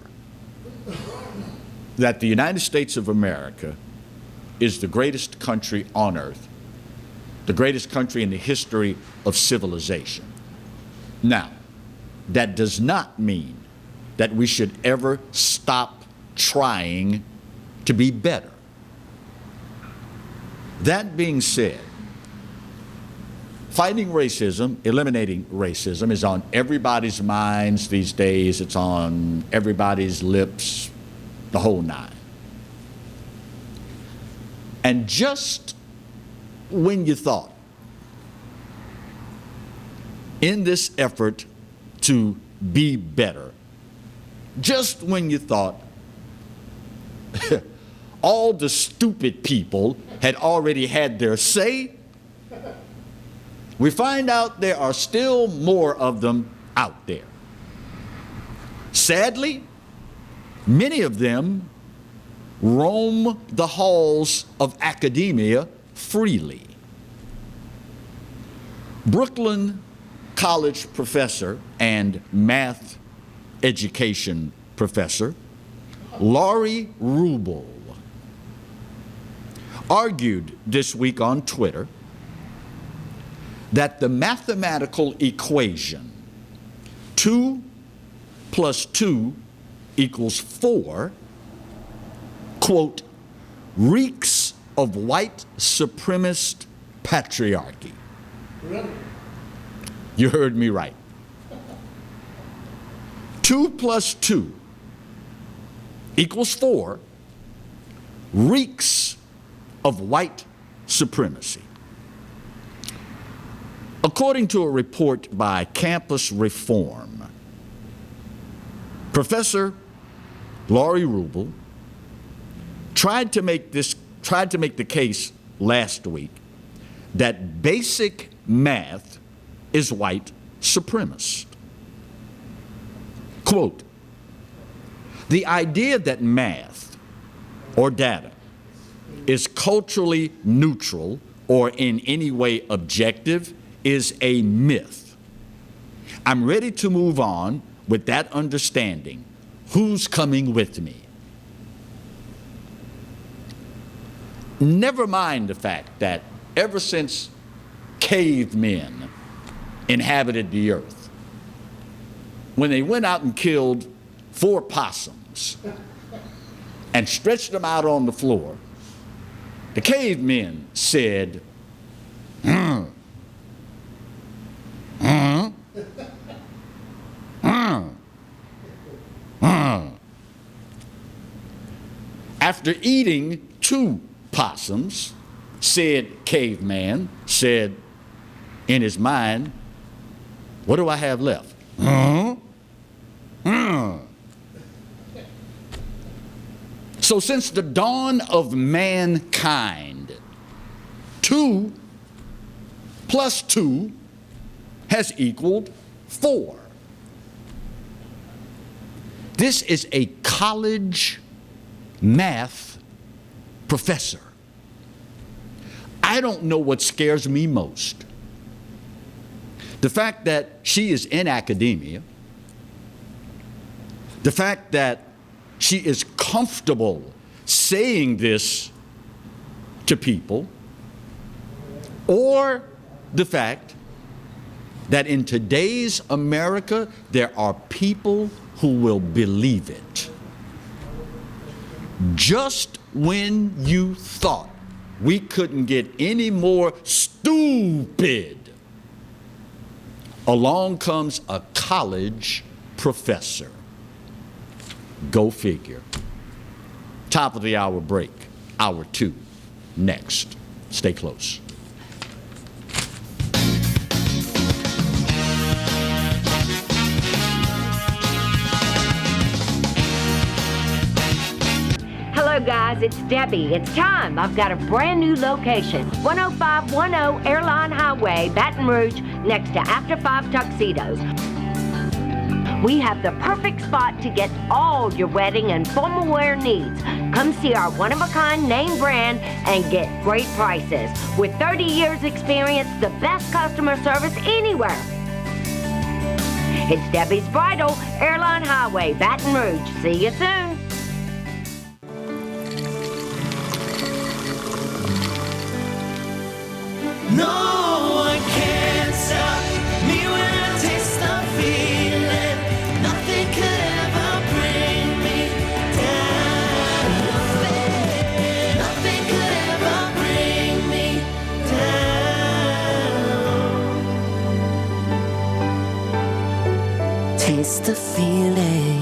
that the United States of America is the greatest country on earth, the greatest country in the history of civilization. Now, that does not mean that we should ever stop trying to be better. That being said, fighting racism, eliminating racism is on everybody's minds these days. It's on everybody's lips, the whole nine. And just when you thought, in this effort to be better, just when you thought all the stupid people had already had their say, we find out there are still more of them out there. Sadly, many of them roam the halls of academia freely. Brooklyn College professor and math education professor Laurie Rouge argued this week on Twitter that the mathematical equation 2 plus 2 equals 4, quote, reeks of white supremacist patriarchy. You heard me right. 2 plus 2 equals 4 reeks of white supremacy. According to a report by Campus Reform, Professor Laurie Rouge tried to make the case last week that basic math is white supremacist. Quote, the idea that math or data is culturally neutral or in any way objective is a myth. I'm ready to move on with that understanding. Who's coming with me? Never mind the fact that ever since cavemen inhabited the earth, when they went out and killed 4 possums and stretched them out on the floor, the cavemen said, After eating 2 possums, said caveman, said in his mind, what do I have left? So since the dawn of mankind, 2 plus 2 has equaled 4. This is a college math professor. I don't know what scares me most. The fact that she is in academia, the fact that she is comfortable saying this to people, or the fact that in today's America, there are people who will believe it. Just when you thought we couldn't get any more stupid, along comes a college professor. Go figure. Top of the hour break, hour 2, next. Stay close. Hello, guys, it's Debbie. It's time. I've got a brand new location. 10510 Airline Highway, Baton Rouge, next to After 5 Tuxedos. We have the perfect spot to get all your wedding and formal wear needs. Come see our one-of-a-kind name brand and get great prices. With 30 years experience, the best customer service anywhere. It's Debbie's Bridal, Airline Highway, Baton Rouge. See you soon. No one can stop me when I taste the feeling. Nothing could ever bring me down. Nothing could ever bring me down. Taste the feeling.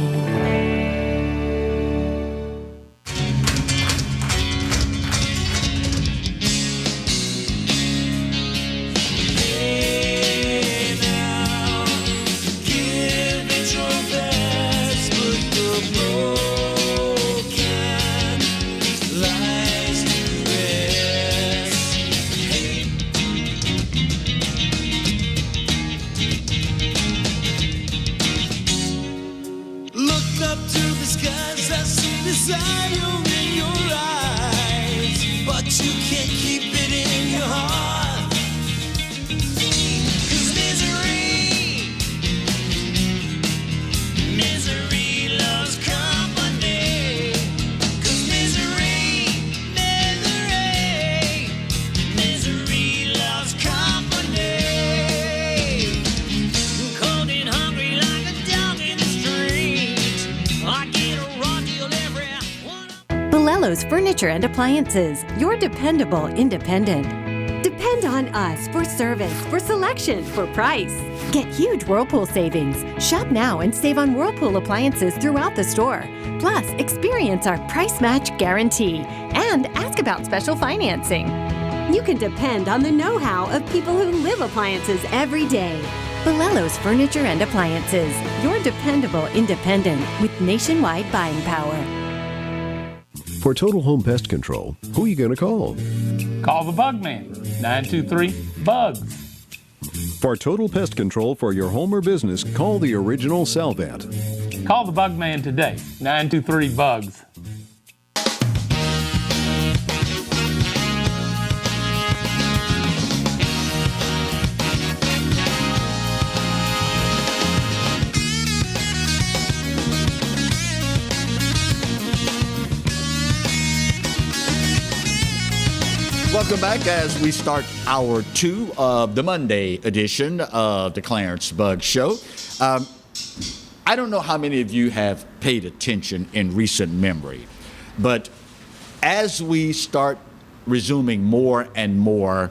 Furniture and Appliances, your dependable independent. Depend on us for service, for selection, for price. Get huge Whirlpool savings. Shop now and save on Whirlpool appliances throughout the store. Plus, experience our price match guarantee and ask about special financing. You can depend on the know-how of people who live appliances every day. Bolello's Furniture and Appliances, your dependable independent with nationwide buying power. For total home pest control, who are you going to call? Call the Bug Man, 923-BUGS. For total pest control for your home or business, call the original Salvat. Call the Bug Man today, 923-BUGS. Welcome back as we start hour 2 of the Monday edition of the Clarence Bug Show. I don't know how many of you have paid attention in recent memory, but as we start resuming more and more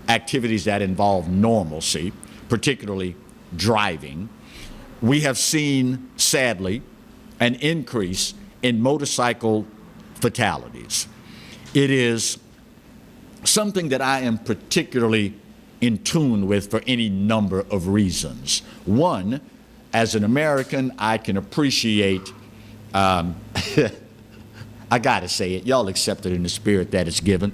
activities that involve normalcy, particularly driving, we have seen, sadly, an increase in motorcycle fatalities. It is something that I am particularly in tune with for any number of reasons. One, as an American, I can appreciate, I gotta say it, y'all accept it in the spirit that it's given.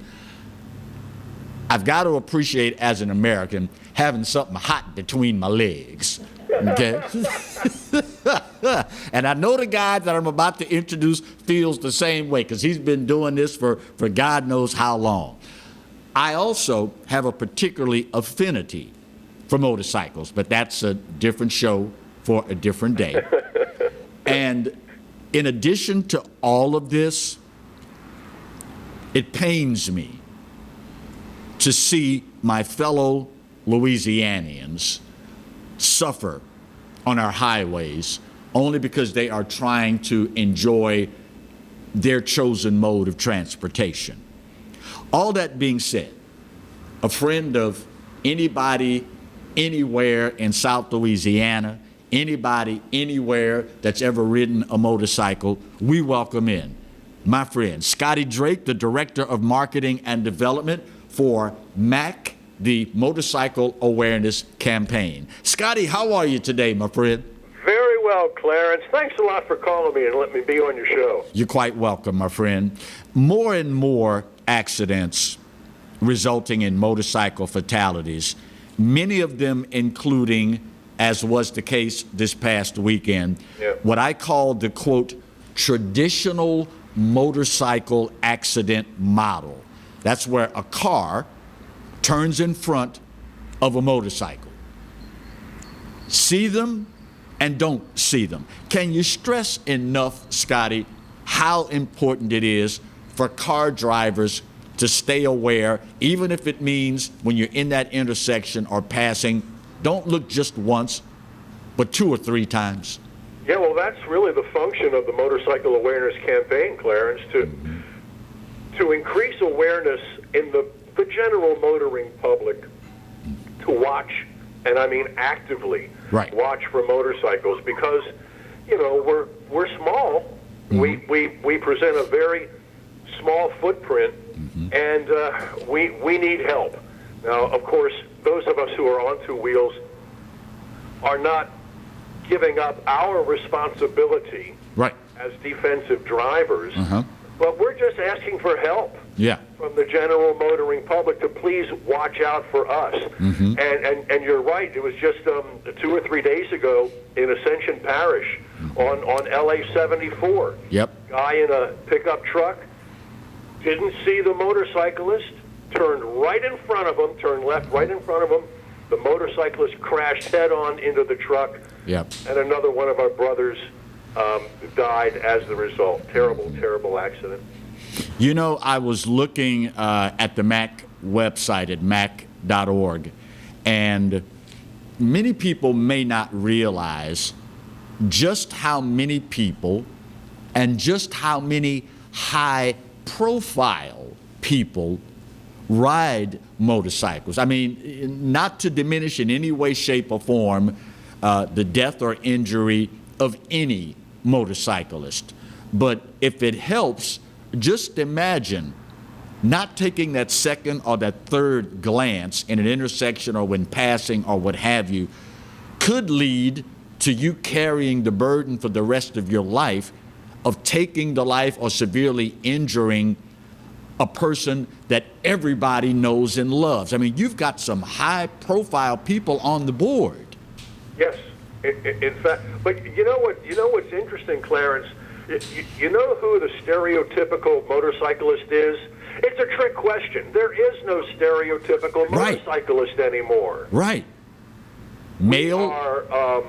I've got to appreciate as an American having something hot between my legs, okay? And I know the guy that I'm about to introduce feels the same way because he's been doing this for God knows how long. I also have a particularly affinity for motorcycles, but that's a different show for a different day. And in addition to all of this, it pains me to see my fellow Louisianians suffer on our highways only because they are trying to enjoy their chosen mode of transportation. All that being said, a friend of anybody, anywhere in South Louisiana, anybody, anywhere that's ever ridden a motorcycle, we welcome in my friend Scotty Drake, the Director of Marketing and Development for M.A.C, the Motorcycle Awareness Campaign. Scotty, how are you today, my friend? Very well, Clarence. Thanks a lot for calling me and letting me be on your show. You're quite welcome, my friend. More and more accidents resulting in motorcycle fatalities, many of them including, as was the case this past weekend, what I call the, quote, traditional motorcycle accident model. That's where a car turns in front of a motorcycle. See them and don't see them. Can you stress enough, Scotty, how important it is for car drivers to stay aware, even if it means when you're in that intersection or passing, don't look just once, but 2 or 3 times? Yeah, well, that's really the function of the Motorcycle Awareness Campaign, Clarence, to increase awareness in the general motoring public to watch, and I mean actively watch for motorcycles, because, you know, we're small. We present a very small footprint, and we need help. Now, of course, those of us who are on 2 wheels are not giving up our responsibility as defensive drivers, but we're just asking for help from the general motoring public to please watch out for us. And you're right, it was just 2 or 3 days ago in Ascension Parish on LA 74. Guy in a pickup truck didn't see the motorcyclist, turned right in front of him, turned left right in front of him. The motorcyclist crashed head-on into the truck, and another one of our brothers died as the result. Terrible, terrible accident. You know, I was looking at the M.A.C website at mac.org, and many people may not realize just how many people and just how many high-profile people ride motorcycles. I mean, not to diminish in any way, shape, or form the death or injury of any motorcyclist. But if it helps, just imagine not taking that second or that third glance in an intersection or when passing or what have you could lead to you carrying the burden for the rest of your life of taking the life or severely injuring a person that everybody knows and loves. I mean, you've got some high-profile people on the board. Yes, in fact. But you know what? You know what's interesting, Clarence? You know who the stereotypical motorcyclist is? It's a trick question. There is no stereotypical motorcyclist anymore. Male.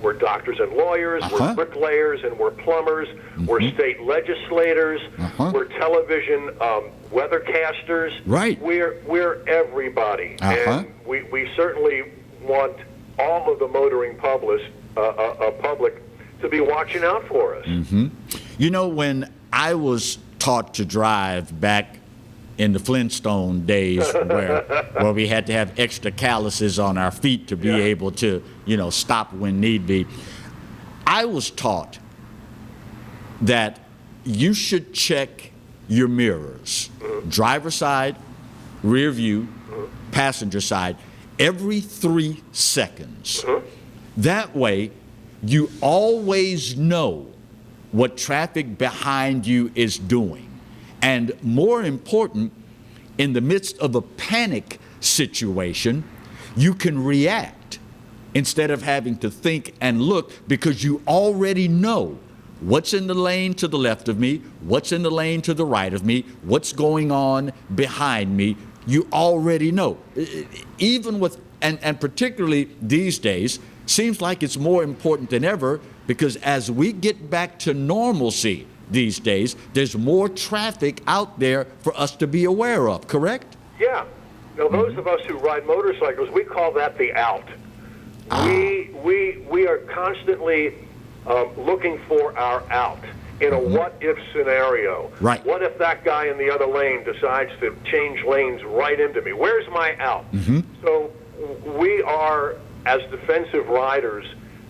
We're doctors and lawyers, we're bricklayers, and we're plumbers, we're state legislators, we're television weathercasters. We're everybody. And we certainly want all of the motoring public to be watching out for us. You know, when I was taught to drive back in the Flintstone days where we had to have extra calluses on our feet to be able to, you know, stop when need be, I was taught that you should check your mirrors, driver side, rear view, passenger side, every 3 seconds. That way, you always know what traffic behind you is doing. And more important, in the midst of a panic situation, you can react instead of having to think and look, because you already know what's in the lane to the left of me, what's in the lane to the right of me, what's going on behind me. You already know. Even with, and particularly these days, seems like it's more important than ever, because as we get back to normalcy these days, there's more traffic out there for us to be aware of, correct? Yeah. Now, those of us who ride motorcycles, we call that the out. We are constantly looking for our out in a what-if scenario. What if that guy in the other lane decides to change lanes right into me? Where's my out? So we are, as defensive riders,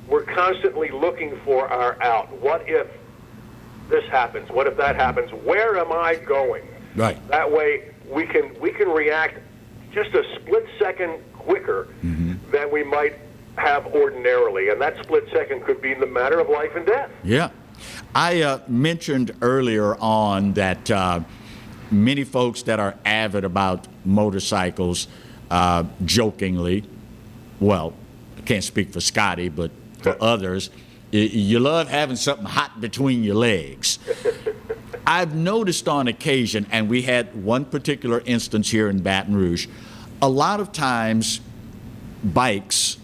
we're constantly looking for our out. What if this happens? What if that happens? Where am I going? That way we can react just a split second quicker than we might have ordinarily, and that split second could be the matter of life and death. Yeah. I mentioned earlier on that many folks that are avid about motorcycles jokingly, well, I can't speak for Scotty, but for others, you love having something hot between your legs. I've noticed on occasion, and we had one particular instance here in Baton Rouge, a lot of times bikes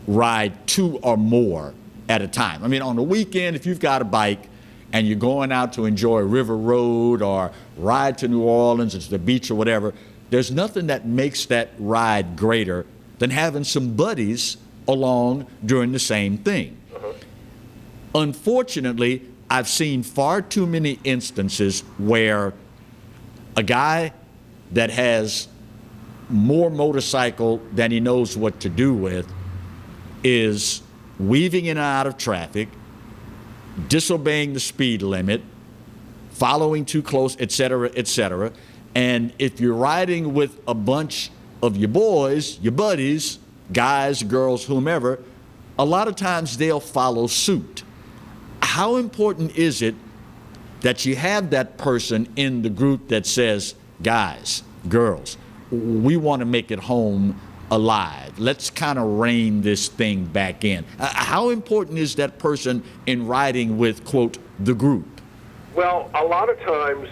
ride 2 or more at a time. I mean, on the weekend, if you've got a bike and you're going out to enjoy River Road or ride to New Orleans or to the beach or whatever, there's nothing that makes that ride greater than having some buddies along doing the same thing. Unfortunately, I've seen far too many instances where a guy that has more motorcycle than he knows what to do with is weaving in and out of traffic, disobeying the speed limit, following too close, et cetera, et cetera. And if you're riding with a bunch of your boys, your buddies, guys, girls, whomever, a lot of times they'll follow suit. How important is it that you have that person in the group that says, guys, girls, we want to make it home alive. Let's kind of rein this thing back in. How important is that person in riding with, quote, the group? Well, a lot of times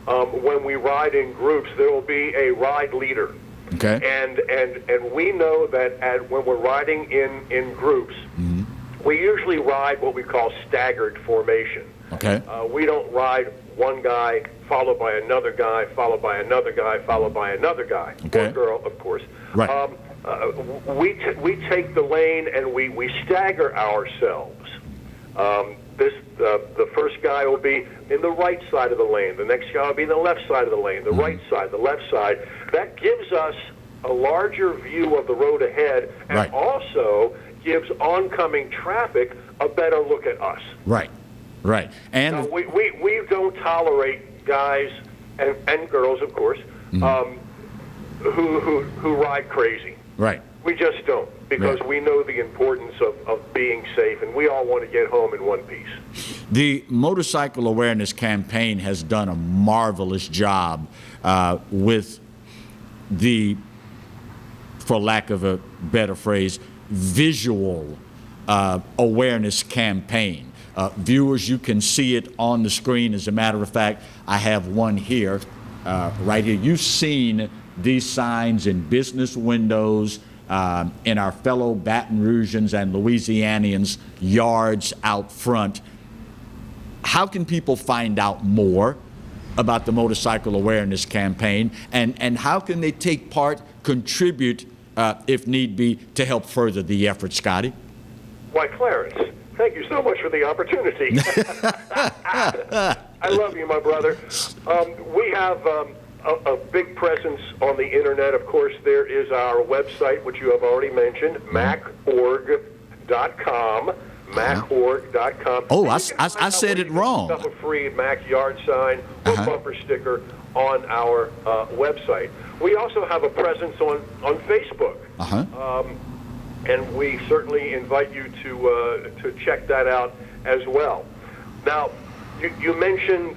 when we ride in groups, there will be a ride leader. Okay. And we know that when we're riding in groups, we usually ride what we call staggered formation. Okay. We don't ride one guy followed by another guy, followed by another guy, followed by another guy. Okay. Or girl, of course. Right. We take the lane and we stagger ourselves. The first guy will be in the right side of the lane. The next guy will be in the left side of the lane. The right side, the left side. That gives us a larger view of the road ahead, and also gives oncoming traffic a better look at us. Right. Right. And now, we don't tolerate guys and girls, of course, who ride crazy. Right. We just don't, because we know the importance of being safe, and we all want to get home in one piece. The Motorcycle Awareness Campaign has done a marvelous job with the, for lack of a better phrase, visual awareness campaign. Viewers, you can see it on the screen. As a matter of fact, I have one here, right here. You've seen these signs in business windows, in our fellow Baton Rougeans and Louisianians' yards out front. How can people find out more about the Motorcycle Awareness Campaign, and how can they take part, contribute, if need be, to help further the effort, Scotty? Why, Clarence, thank you so much for the opportunity. I love you, my brother. We have a big presence on the internet. Of course, there is our website, which you have already mentioned, macorg.com. macorg.com. Oh, I said it wrong. A free MAC yard sign or bumper sticker on our website. We also have a presence on Facebook. And we certainly invite you to check that out as well. Now, you mentioned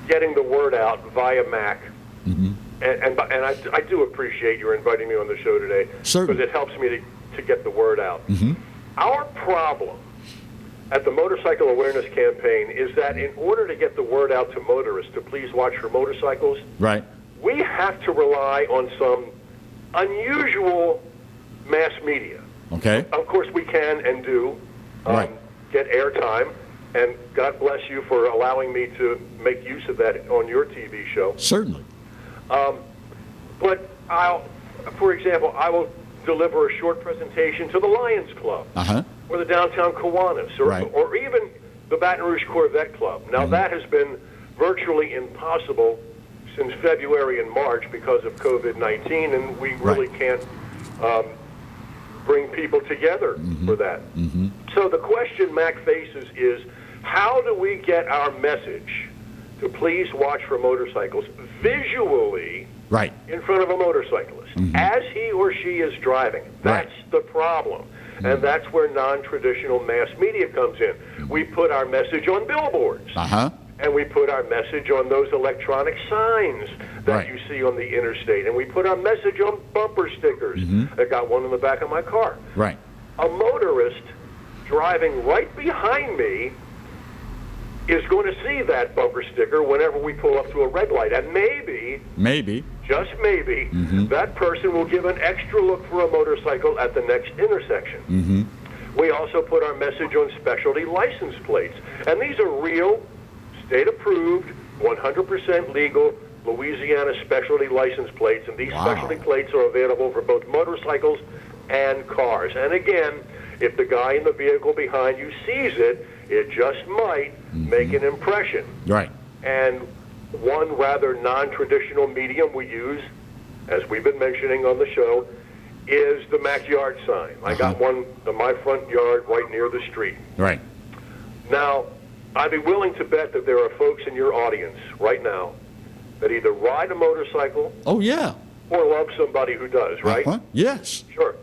getting the word out via MAC, and I do appreciate your inviting me on the show today, because it helps me to get the word out. Our problem at the Motorcycle Awareness Campaign is that in order to get the word out to motorists to please watch for motorcycles, we have to rely on some unusual mass media. Okay. Of course, we can and do get airtime, and God bless you for allowing me to make use of that on your TV show. Certainly. But for example, I will deliver a short presentation to the Lions Club, or the Downtown Kiwanis, or even the Baton Rouge Corvette Club. Now, that has been virtually impossible since February and March because of COVID-19, and we really can't bring people together for that. So the question MAC faces is, how do we get our message to please watch for motorcycles visually Right. in front of a motorcyclist as he or she is driving. That's the problem. And that's where non-traditional mass media comes in. We put our message on billboards. And we put our message on those electronic signs that you see on the interstate. And we put our message on bumper stickers. I got one in the back of my car. Right. A motorist driving right behind me is going to see that bumper sticker whenever we pull up to a red light. And maybe, just maybe, that person will give an extra look for a motorcycle at the next intersection. We also put our message on specialty license plates. And these are real, state-approved, 100% legal Louisiana specialty license plates. And these specialty plates are available for both motorcycles and cars. And again, if the guy in the vehicle behind you sees it, it just might make an impression. Right. And one rather non-traditional medium we use, as we've been mentioning on the show, is the MAC yard sign. I got one in my front yard right near the street. Right. Now, I'd be willing to bet that there are folks in your audience right now that either ride a motorcycle Oh, yeah. or love somebody who does, right? Yes. Sure.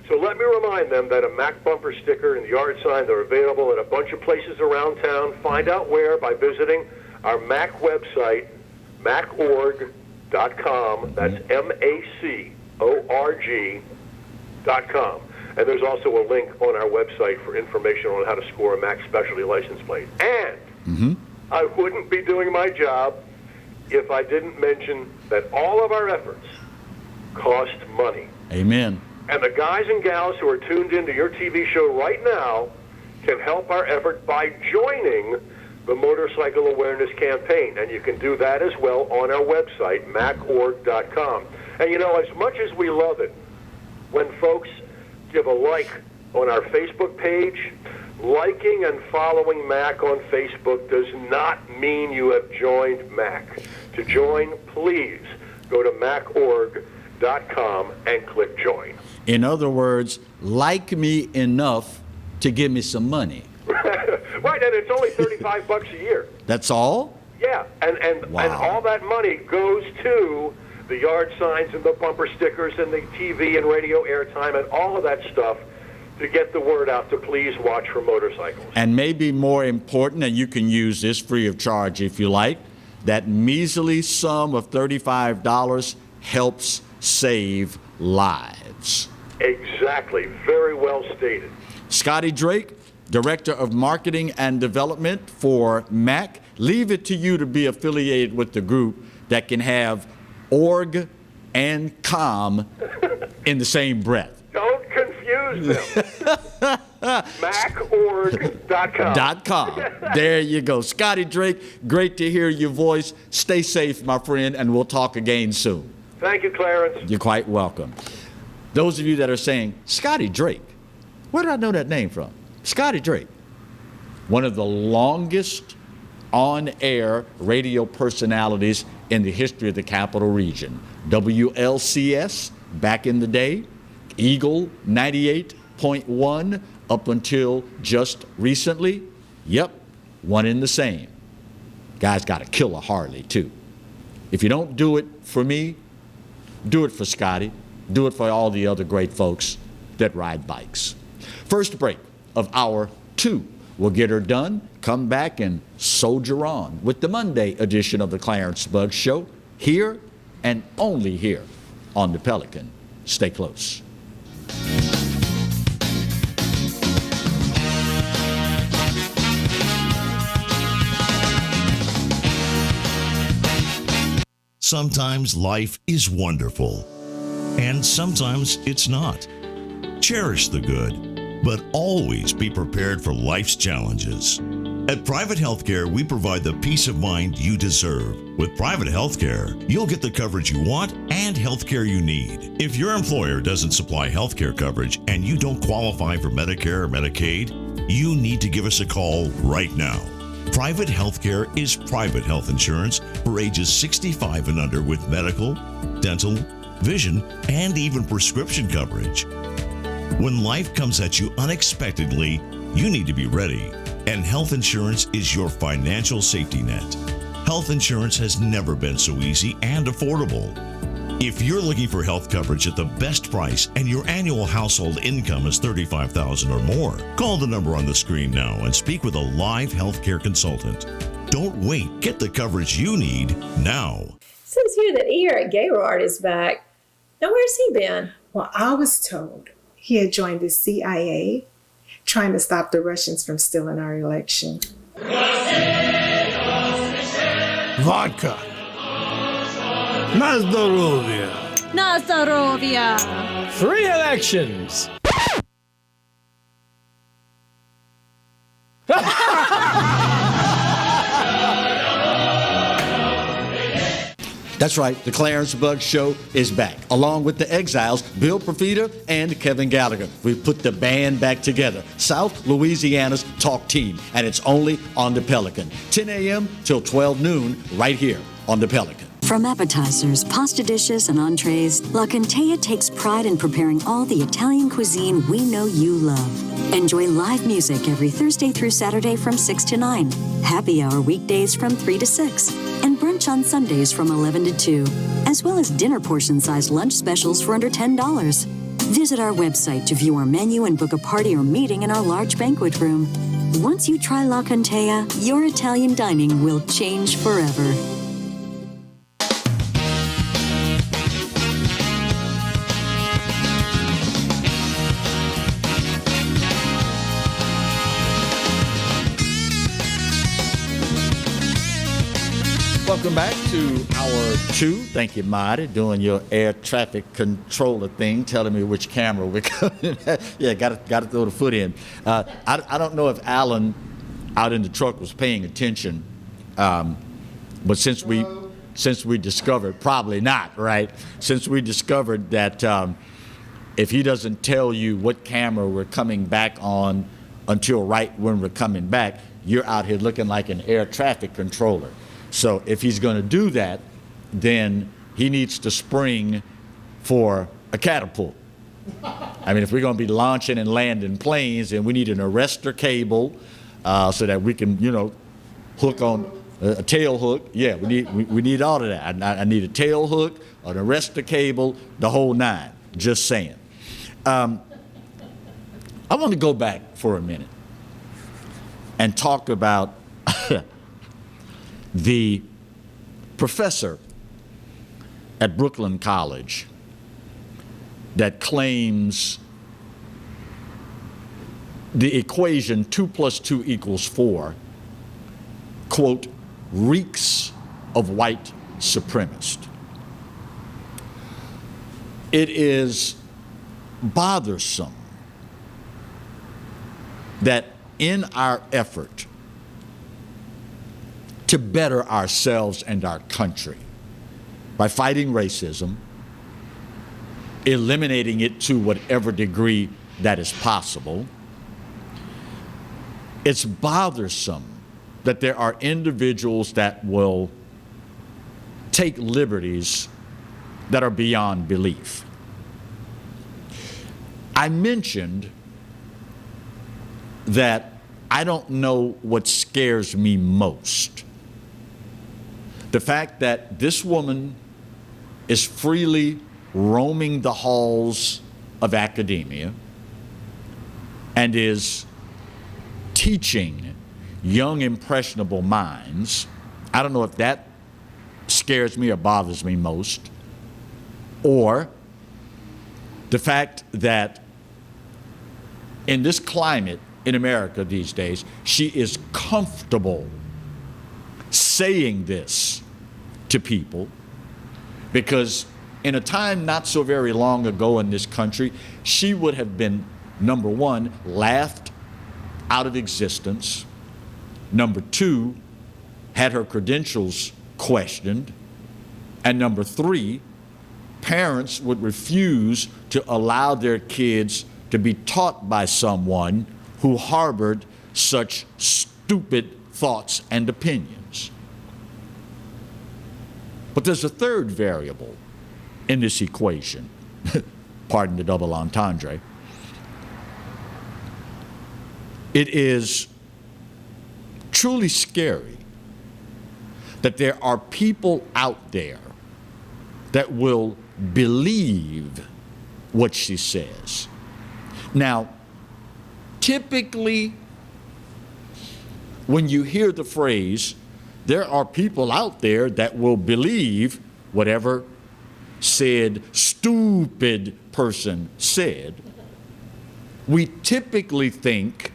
So let me remind them that a MAC bumper sticker and yard sign, they're available at a bunch of places around town. Find out where by visiting our MAC website, macorg.com. That's MACORG.com. And there's also a link on our website for information on how to score a MAC specialty license plate. And I wouldn't be doing my job if I didn't mention that all of our efforts cost money. Amen. And the guys and gals who are tuned into your TV show right now can help our effort by joining the Motorcycle Awareness Campaign. And you can do that as well on our website, macorg.com. And you know, as much as we love it when folks give a like on our Facebook page, liking and following MAC on Facebook does not mean you have joined MAC. To join, please go to macorg.com and click join. In other words, like me enough to give me some money. Right, and it's only $35 a year. That's all? Yeah, and all that money goes to the yard signs and the bumper stickers and the TV and radio airtime and all of that stuff to get the word out to please watch for motorcycles. And maybe more important, and you can use this free of charge if you like, that measly sum of $35 helps save lives. Exactly. Very well stated. Scotty Drake, Director of Marketing and Development for MAC, leave it to you to be affiliated with the group that can have org and com in the same breath. Don't confuse them. Macorg.com. There you go. Scotty Drake, great to hear your voice. Stay safe, my friend, and we'll talk again soon. Thank you, Clarence. You're quite welcome. Those of you that are saying, Scotty Drake, where did I know that name from? Scotty Drake, one of the longest on-air radio personalities in the history of the Capital Region. WLCS, back in the day, Eagle 98.1 up until just recently. Yep, one in the same. Guy's got a killer Harley, too. If you don't do it for me, do it for Scotty. Do it for all the other great folks that ride bikes. First break of hour 2. We'll get her done, come back, and soldier on with the Monday edition of the Clarence Buggs Show, here and only here on the Pelican. Stay close. Sometimes life is wonderful, and sometimes it's not. Cherish the good, but always be prepared for life's challenges. At Private Healthcare, we provide the peace of mind you deserve. With Private Healthcare, you'll get the coverage you want and healthcare you need. If your employer doesn't supply healthcare coverage and you don't qualify for Medicare or Medicaid, you need to give us a call right now. Private Healthcare is private health insurance for ages 65 and under with medical, dental, vision, and even prescription coverage. When life comes at you unexpectedly, you need to be ready, and health insurance is your financial safety net. Health insurance has never been so easy and affordable. If you're looking for health coverage at the best price and your annual household income is $35,000 or more, call the number on the screen now and speak with a live healthcare consultant. Don't wait. Get the coverage you need now. Says here that Eric Gaylord is back. Now, where's he been? Well, I was told he had joined the CIA, trying to stop the Russians from stealing our election. Vodka. Na zdоровье. Na zdоровье. Free elections. That's right, the Clarence Bug Show is back, along with the Exiles, Bill Profita and Kevin Gallagher. We've put the band back together, South Louisiana's talk team, and it's only on the Pelican. 10 a.m. till 12 noon, right here on the Pelican. From appetizers, pasta dishes, and entrees, La Contea takes pride in preparing all the Italian cuisine we know you love. Enjoy live music every Thursday through Saturday from 6 to 9, happy hour weekdays from 3 to 6, and brunch on Sundays from 11 to 2, as well as dinner portion-sized lunch specials for under $10. Visit our website to view our menu and book a party or meeting in our large banquet room. Once you try La Contea, your Italian dining will change forever. Welcome back to Hour 2. Thank you, Mardi, doing your air traffic controller thing, telling me which camera we're coming at. Yeah, got to throw the foot in. I don't know if Alan out in the truck was paying attention, but since we discovered, probably not, right? Since we discovered that if he doesn't tell you what camera we're coming back on until right when we're coming back, you're out here looking like an air traffic controller. So if he's going to do that, then he needs to spring for a catapult. I mean, if we're going to be launching and landing planes, then we need an arrestor cable so that we can, hook on a tail hook. Yeah, we need all of that. I need a tail hook, an arrestor cable, the whole nine. Just saying. I want to go back for a minute and talk about the professor at Brooklyn College that claims the equation 2 + 2 = 4, quote, reeks of white supremacist. It is bothersome that in our effort to better ourselves and our country by fighting racism, eliminating it to whatever degree that is possible, it's bothersome that there are individuals that will take liberties that are beyond belief. I mentioned that I don't know what scares me most. The fact that this woman is freely roaming the halls of academia and is teaching young, impressionable minds. I don't know if that scares me or bothers me most, or the fact that in this climate in America these days, she is comfortable saying this to people because in a time not so very long ago in this country, she would have been, number one, laughed out of existence, number two, had her credentials questioned, and number three, parents would refuse to allow their kids to be taught by someone who harbored such stupid thoughts and opinions. But there's a third variable in this equation. Pardon the double entendre. It is truly scary that there are people out there that will believe what she says. Now, typically, when you hear the phrase, there are people out there that will believe whatever said stupid person said, we typically think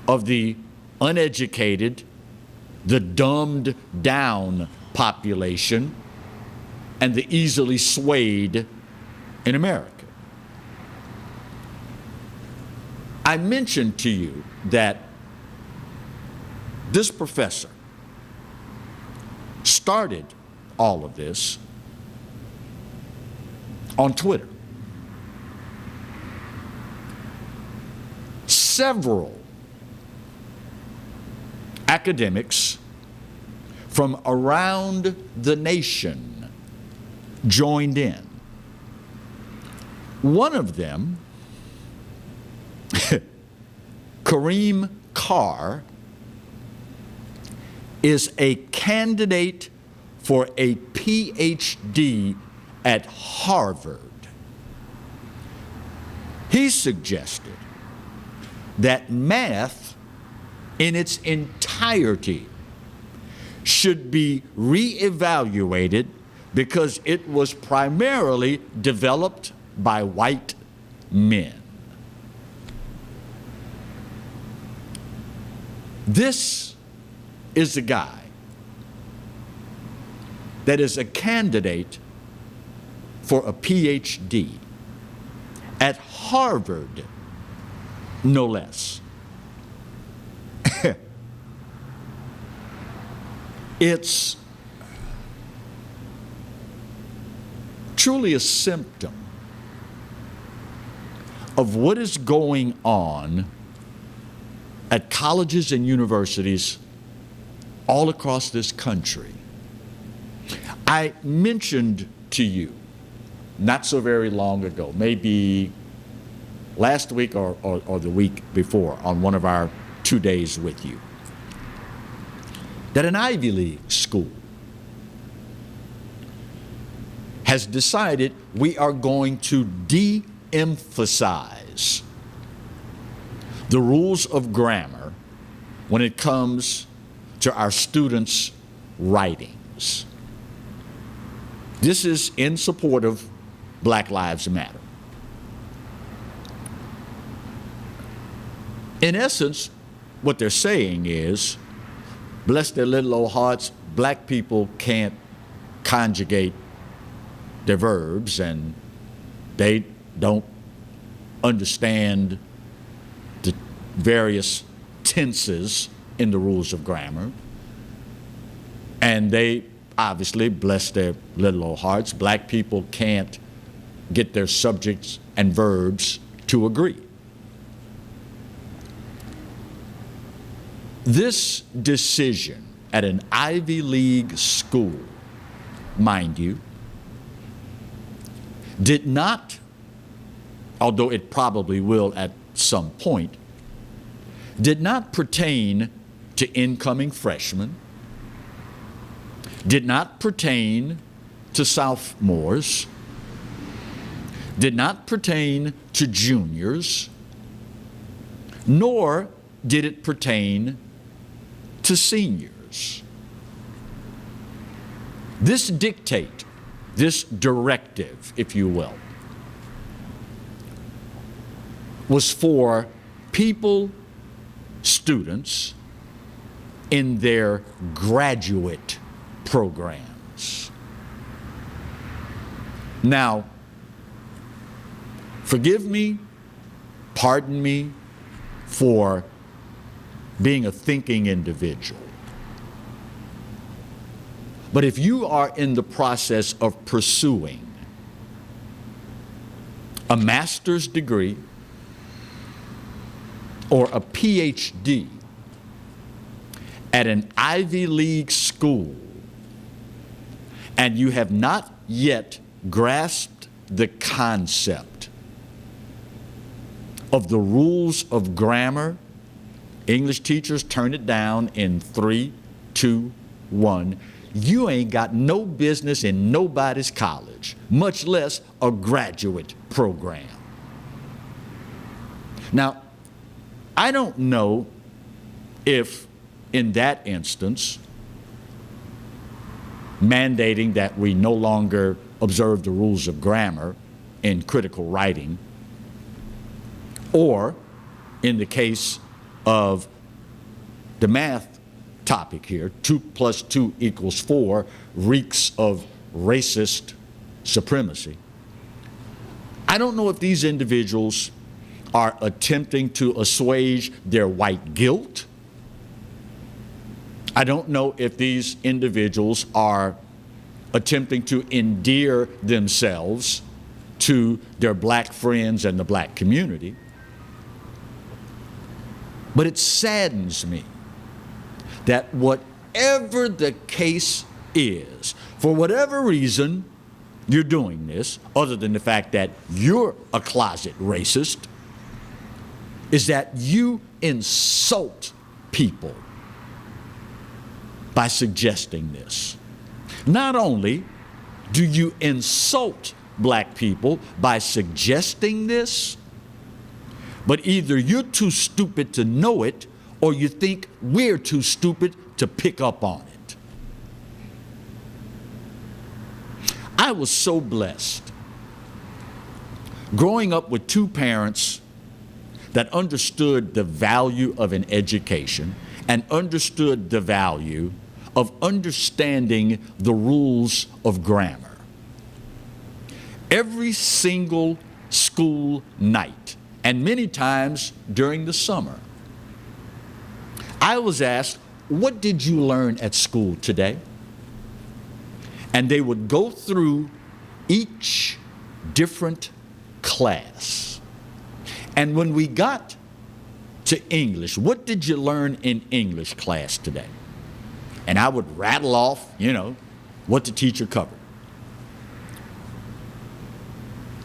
of the uneducated, the dumbed down population, and the easily swayed in America. I mentioned to you that this professor started all of this on Twitter. Several academics from around the nation joined in. One of them, Kareem Carr, is a candidate for a PhD at Harvard. He suggested that math in its entirety should be reevaluated because it was primarily developed by white men. This is the guy that is a candidate for a PhD at Harvard, no less. It's truly a symptom of what is going on at colleges and universities all across this country. I mentioned to you not so very long ago, maybe last week or the week before, on one of our 2 days with you, that an Ivy League school has decided we are going to de-emphasize the rules of grammar when it comes to our students' writings. This is in support of Black Lives Matter. In essence, what they're saying is, bless their little old hearts, black people can't conjugate their verbs and they don't understand the various tenses in the rules of grammar. And they obviously, bless their little old hearts, black people can't get their subjects and verbs to agree. This decision at an Ivy League school, mind you, did not, although it probably will at some point, did not pertain to incoming freshmen, did not pertain to sophomores, did not pertain to juniors, nor did it pertain to seniors. This dictate, this directive, if you will, was for people, students, in their graduate programs. Now, forgive me, pardon me for being a thinking individual. But if you are in the process of pursuing a master's degree or a PhD at an Ivy League school, and you have not yet grasped the concept of the rules of grammar, English teachers turn it down in 3, 2, one, you ain't got no business in nobody's college, much less a graduate program. Now, I don't know if in that instance, mandating that we no longer observe the rules of grammar in critical writing, or in the case of the math topic here, 2 + 2 = 4, reeks of racist supremacy. I don't know if these individuals are attempting to assuage their white guilt. I don't know if these individuals are attempting to endear themselves to their black friends and the black community. But it saddens me that whatever the case is, for whatever reason you're doing this, other than the fact that you're a closet racist, is that you insult people by suggesting this. Not only do you insult black people by suggesting this, but either you're too stupid to know it, or you think we're too stupid to pick up on it. I was so blessed growing up with two parents that understood the value of an education and understood the value of understanding the rules of grammar. Every single school night, and many times during the summer, I was asked, "What did you learn at school today?" And they would go through each different class. And when we got to English, "What did you learn in English class today?" And I would rattle off, what the teacher covered.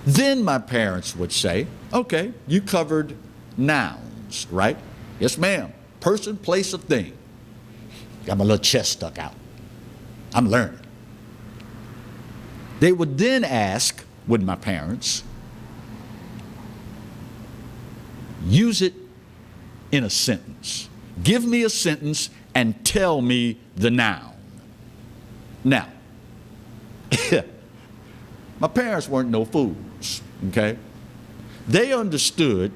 Then my parents would say, "Okay, you covered nouns, right?" "Yes, ma'am. Person, place, or thing." Got my little chest stuck out. I'm learning. They would then ask, with my parents, use it in a sentence. Give me a sentence and tell me the noun. Now, my parents weren't no fools, okay? They understood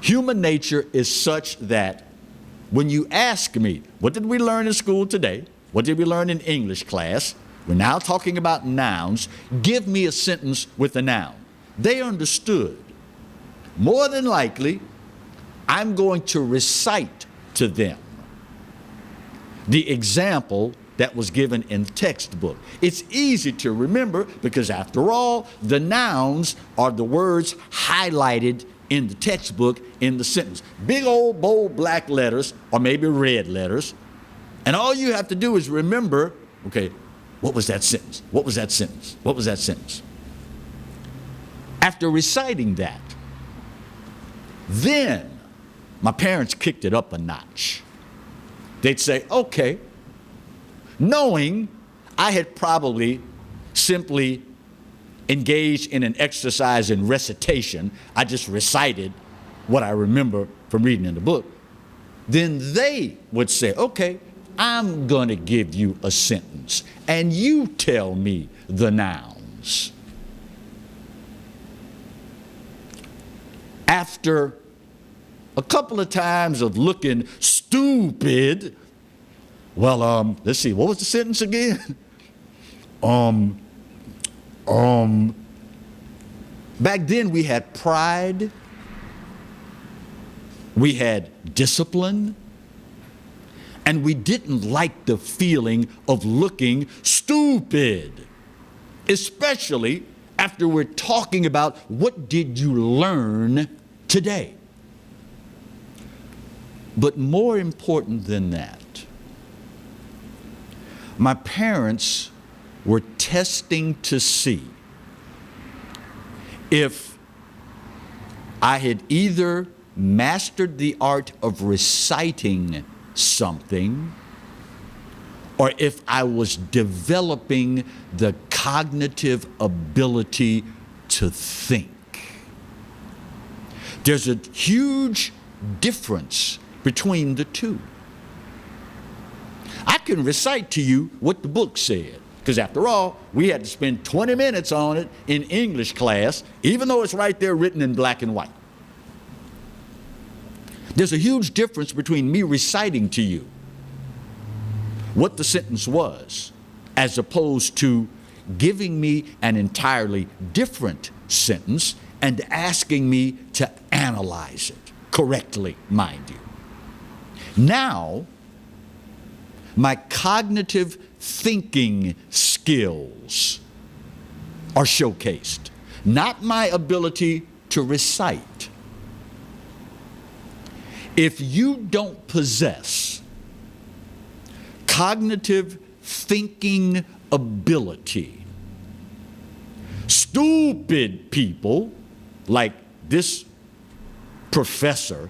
human nature is such that when you ask me, "What did we learn in school today? What did we learn in English class?" We're now talking about nouns. Give me a sentence with a noun. They understood. More than likely, I'm going to recite to them the example that was given in the textbook. It's easy to remember because, after all, the nouns are the words highlighted in the textbook in the sentence. Big old bold black letters, or maybe red letters. And all you have to do is remember, okay, what was that sentence? What was that sentence? What was that sentence? After reciting that, then my parents kicked it up a notch. They'd say, "Okay," knowing I had probably simply engaged in an exercise in recitation. I just recited what I remember from reading in the book. Then they would say, "Okay, I'm going to give you a sentence, and you tell me the nouns." After a couple of times of looking stupid, let's see, what was the sentence again? Back then we had pride, we had discipline, and we didn't like the feeling of looking stupid, especially after we're talking about what did you learn today. But more important than that, my parents were testing to see if I had either mastered the art of reciting something or if I was developing the cognitive ability to think. There's a huge difference between the two. I can recite to you what the book said, because after all, we had to spend 20 minutes on it in English class, even though it's right there written in black and white. There's a huge difference between me reciting to you what the sentence was, as opposed to giving me an entirely different sentence and asking me to analyze it correctly, mind you. Now, my cognitive thinking skills are showcased, not my ability to recite. If you don't possess cognitive thinking ability, stupid people like this professor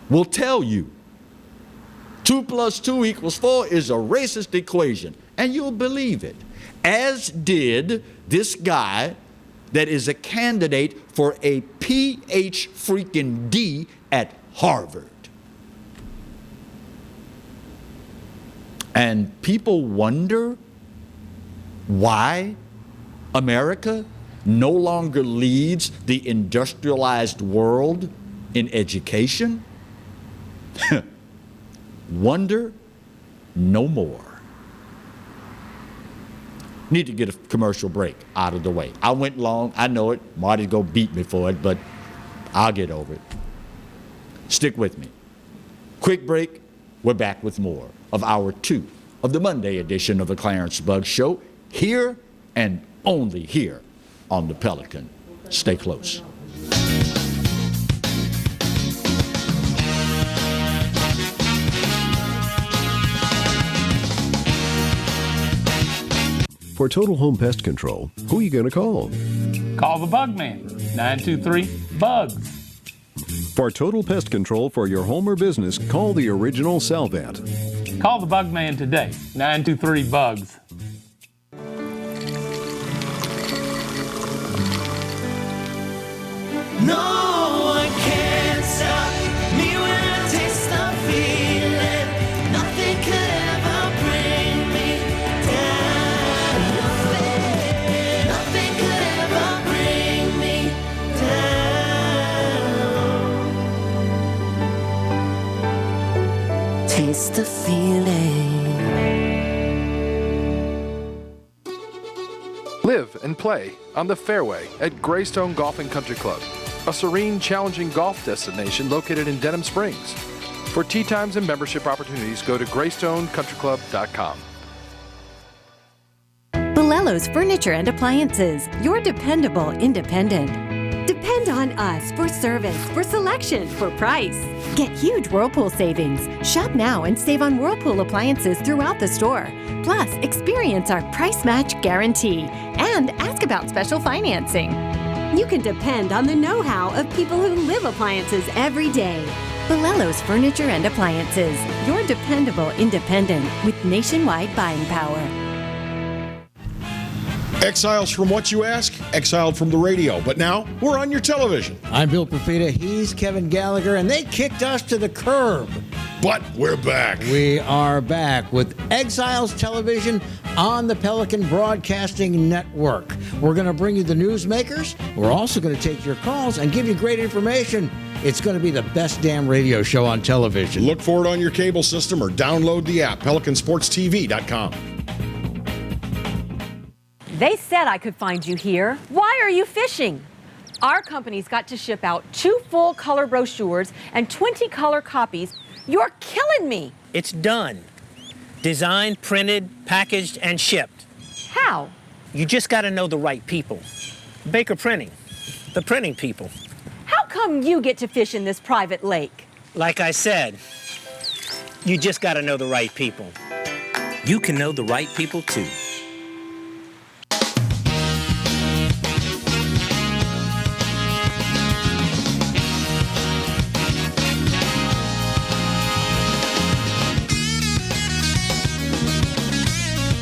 will tell you 2 + 2 = 4 is a racist equation, and you'll believe it, as did this guy that is a candidate for a Ph.D. at Harvard. And people wonder why America no longer leads the industrialized world in education. Wonder no more. Need to get a commercial break out of the way. I went long, I know it. Mardi's gonna beat me for it, but I'll get over it. Stick with me. Quick break. We're back with more of Hour 2 of the Monday edition of the Clarence Bug Show, here and only here on the Pelican. Stay close. For total home pest control, who are you going to call? Call the Bug Man, 923-BUGS. For total pest control for your home or business, call the original Salvat. Call the Bug Man today, 923-BUGS. No one can stop me when I taste the feeling. Nothing could ever bring me down. Nothing could ever bring me down. Taste the feeling. Live and play on the fairway at Greystone Golf and Country Club, a serene, challenging golf destination located in Denham Springs. For tee times and membership opportunities, go to greystonecountryclub.com. Bolello's Furniture and Appliances, your dependable independent. Depend on us for service, for selection, for price. Get huge Whirlpool savings. Shop now and save on Whirlpool appliances throughout the store. Plus, experience our price match guarantee and ask about special financing. You can depend on the know-how of people who live appliances every day. Bolello's Furniture and Appliances, your dependable independent with nationwide buying power. Exiles from what you ask? Exiled from the radio. But now we're on your television. I'm Bill Profita, he's Kevin Gallagher, and they kicked us to the curb. But we're back. We are back with Exiles Television on the Pelican Broadcasting Network. We're going to bring you the newsmakers. We're also going to take your calls and give you great information. It's going to be the best damn radio show on television. Look for it on your cable system or download the app, PelicanSportsTV.com. They said I could find you here. Why are you fishing? Our company's got to ship out 2 full color brochures and 20 color copies. You're killing me. It's done. Designed, printed, packaged, and shipped. How? You just got to know the right people. Baker Printing, the printing people. How come you get to fish in this private lake? Like I said, you just got to know the right people. You can know the right people too.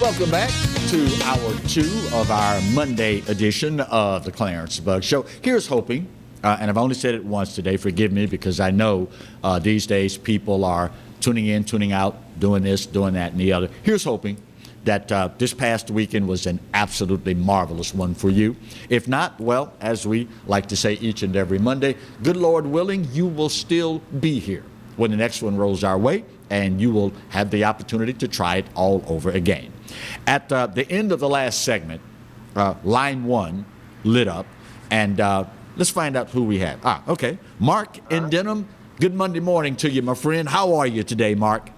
Welcome back to hour 2 of our Monday edition of the Clarence Bug Show. Here's hoping, and I've only said it once today, forgive me, because I know these days people are tuning in, tuning out, doing this, doing that, and the other. Here's hoping that this past weekend was an absolutely marvelous one for you. If not, well, as we like to say each and every Monday, good Lord willing, you will still be here when the next one rolls our way, and you will have the opportunity to try it all over again. At the end of the last segment, line 1 lit up, and let's find out who we have. Okay. Mark in Denham, good Monday morning to you, my friend. How are you today, Mark?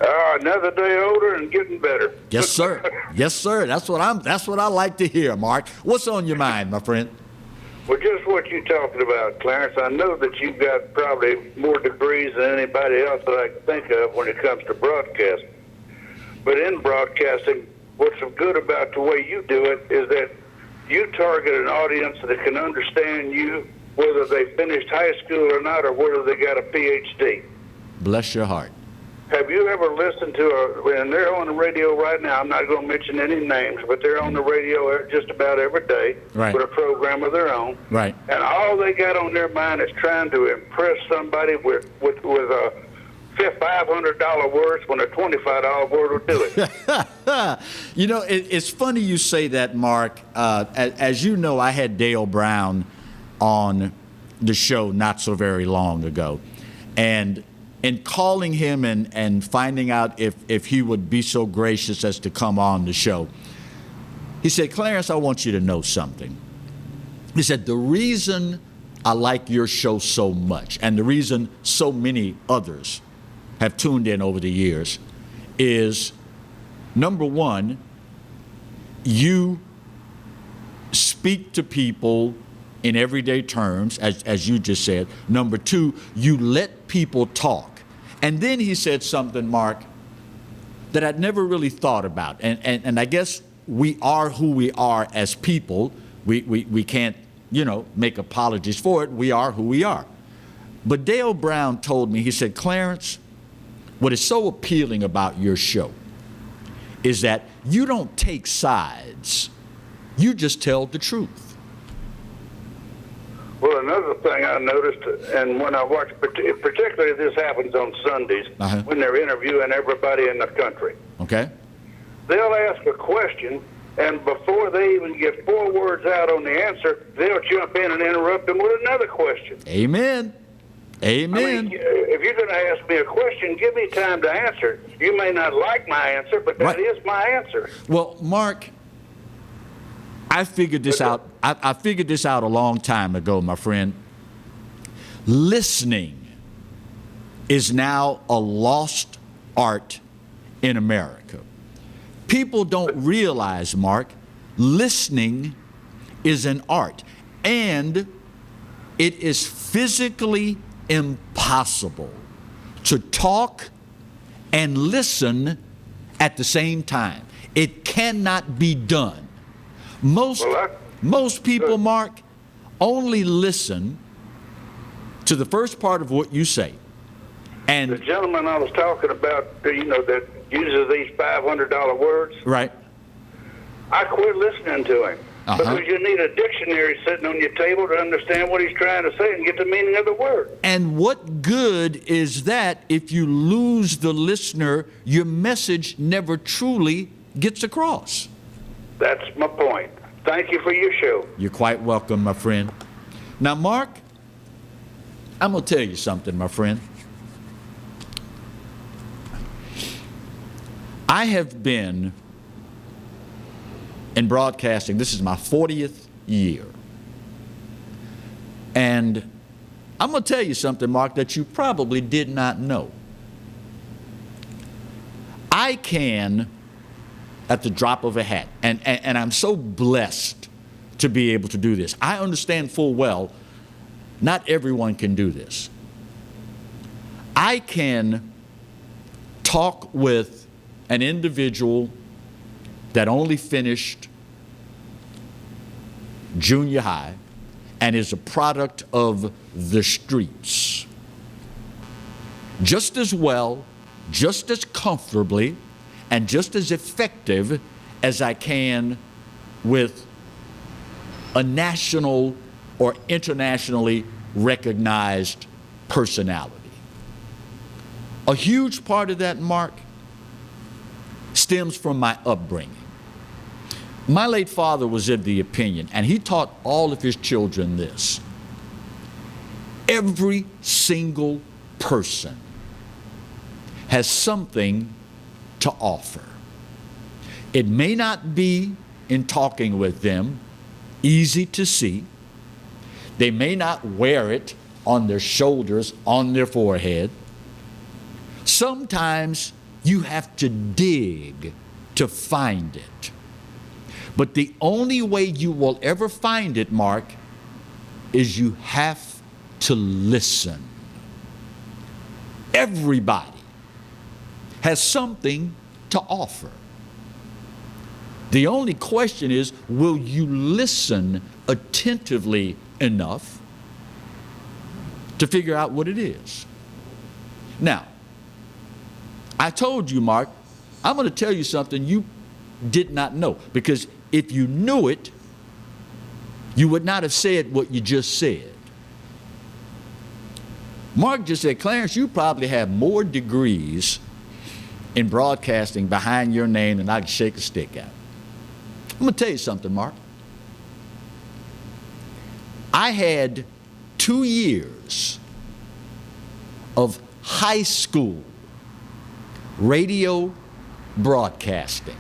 Another day older and getting better. Yes, sir. Yes, sir. That's what I like to hear, Mark. What's on your mind, my friend? Well, just what you're talking about, Clarence. I know that you've got probably more degrees than anybody else that I can think of when it comes to broadcasting. But in broadcasting, what's so good about the way you do it is that you target an audience that can understand you, whether they finished high school or not, or whether they got a PhD. Bless your heart. Have you ever listened to and they're on the radio right now, I'm not going to mention any names, but they're on the radio just about every day with a program of their own. Right. And all they got on their mind is trying to impress somebody with a $500 words when a $25 word will do it. You know, it's funny you say that, Mark. As you know, I had Dale Brown on the show not so very long ago. And in calling him and finding out if he would be so gracious as to come on the show, he said, Clarence, I want you to know something. He said, the reason I like your show so much, and the reason so many others have tuned in over the years, is, number one, you speak to people in everyday terms, as you just said. Number two, you let people talk. And then he said something, Mark, that I'd never really thought about. And I guess we are who we are as people. We can't, make apologies for it. We are who we are. But Dale Brown told me, he said, Clarence, what is so appealing about your show is that you don't take sides. You just tell the truth. Well, another thing I noticed, and when I watch, particularly this happens on Sundays, when they're interviewing everybody in the country. Okay. They'll ask a question, and before they even get 4 words out on the answer, they'll jump in and interrupt them with another question. Amen. Amen. I mean, if you're going to ask me a question, give me time to answer. You may not like my answer, but that is my answer. Well, Mark, I figured this out. I figured this out a long time ago, my friend. Listening is now a lost art in America. People don't realize, Mark, listening is an art, and it is physically impossible to talk and listen at the same time. It cannot be done. Most people, Mark, only listen to the first part of what you say. And the gentleman I was talking about, that uses these $500 words. Right. I quit listening to him. Because you need a dictionary sitting on your table to understand what he's trying to say and get the meaning of the word. And what good is that if you lose the listener, your message never truly gets across? That's my point. Thank you for your show. You're quite welcome, my friend. Now, Mark, I'm going to tell you something, my friend. I have been in broadcasting, this is my 40th year. And I'm going to tell you something, Mark, that you probably did not know. I can, at the drop of a hat, and I'm so blessed to be able to do this. I understand full well, not everyone can do this. I can talk with an individual that only finished junior high and is a product of the streets just as well, just as comfortably, and just as effective as I can with a national or internationally recognized personality. A huge part of that, Mark, stems from my upbringing. My late father was of the opinion, and he taught all of his children this: every single person has something to offer. It may not be, in talking with them, easy to see. They may not wear it on their shoulders, on their forehead. Sometimes you have to dig to find it. But the only way you will ever find it, Mark, is you have to listen. Everybody has something to offer. The only question is, will you listen attentively enough to figure out what it is? Now, I told you, Mark, I'm going to tell you something you did not know, because if you knew it, you would not have said what you just said. Mark just said, Clarence, you probably have more degrees in broadcasting behind your name than I can shake a stick at. I'm going to tell you something, Mark. I had 2 years of high school radio broadcasting.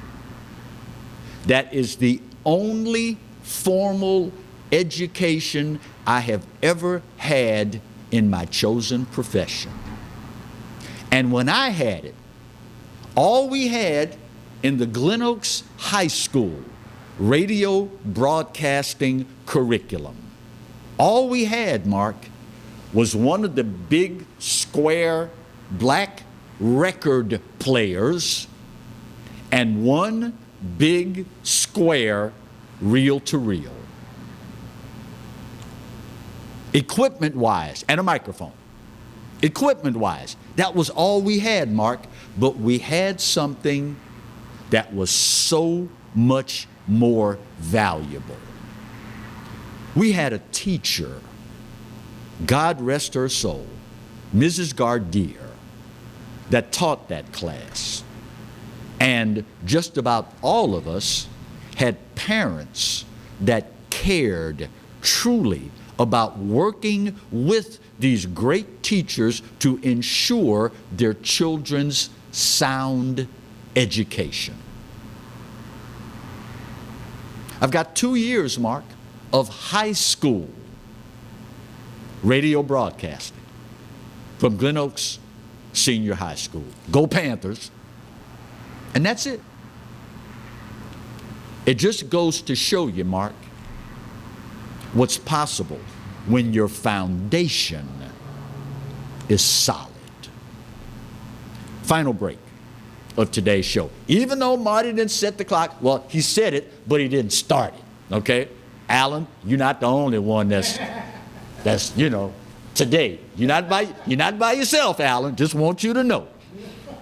That is the only formal education I have ever had in my chosen profession. And when I had it, all we had in the Glen Oaks High School radio broadcasting curriculum, all we had, Mark, was one of the big square black record players and one big square reel-to-reel. Equipment-wise, and a microphone. Equipment-wise, that was all we had, Mark, but we had something that was so much more valuable. We had a teacher, God rest her soul, Mrs. Gardier, that taught that class. And just about all of us had parents that cared truly about working with these great teachers to ensure their children's sound education. I've got 2 years, Mark, of high school radio broadcasting from Glen Oaks Senior High School. Go Panthers. And that's it. It just goes to show you, Mark, what's possible when your foundation is solid. Final break of today's show. Even though Marty didn't set the clock, well, he said it, but he didn't start it, okay? Alan, you're not the only one that's today. You're not by yourself, Alan. Just want you to know.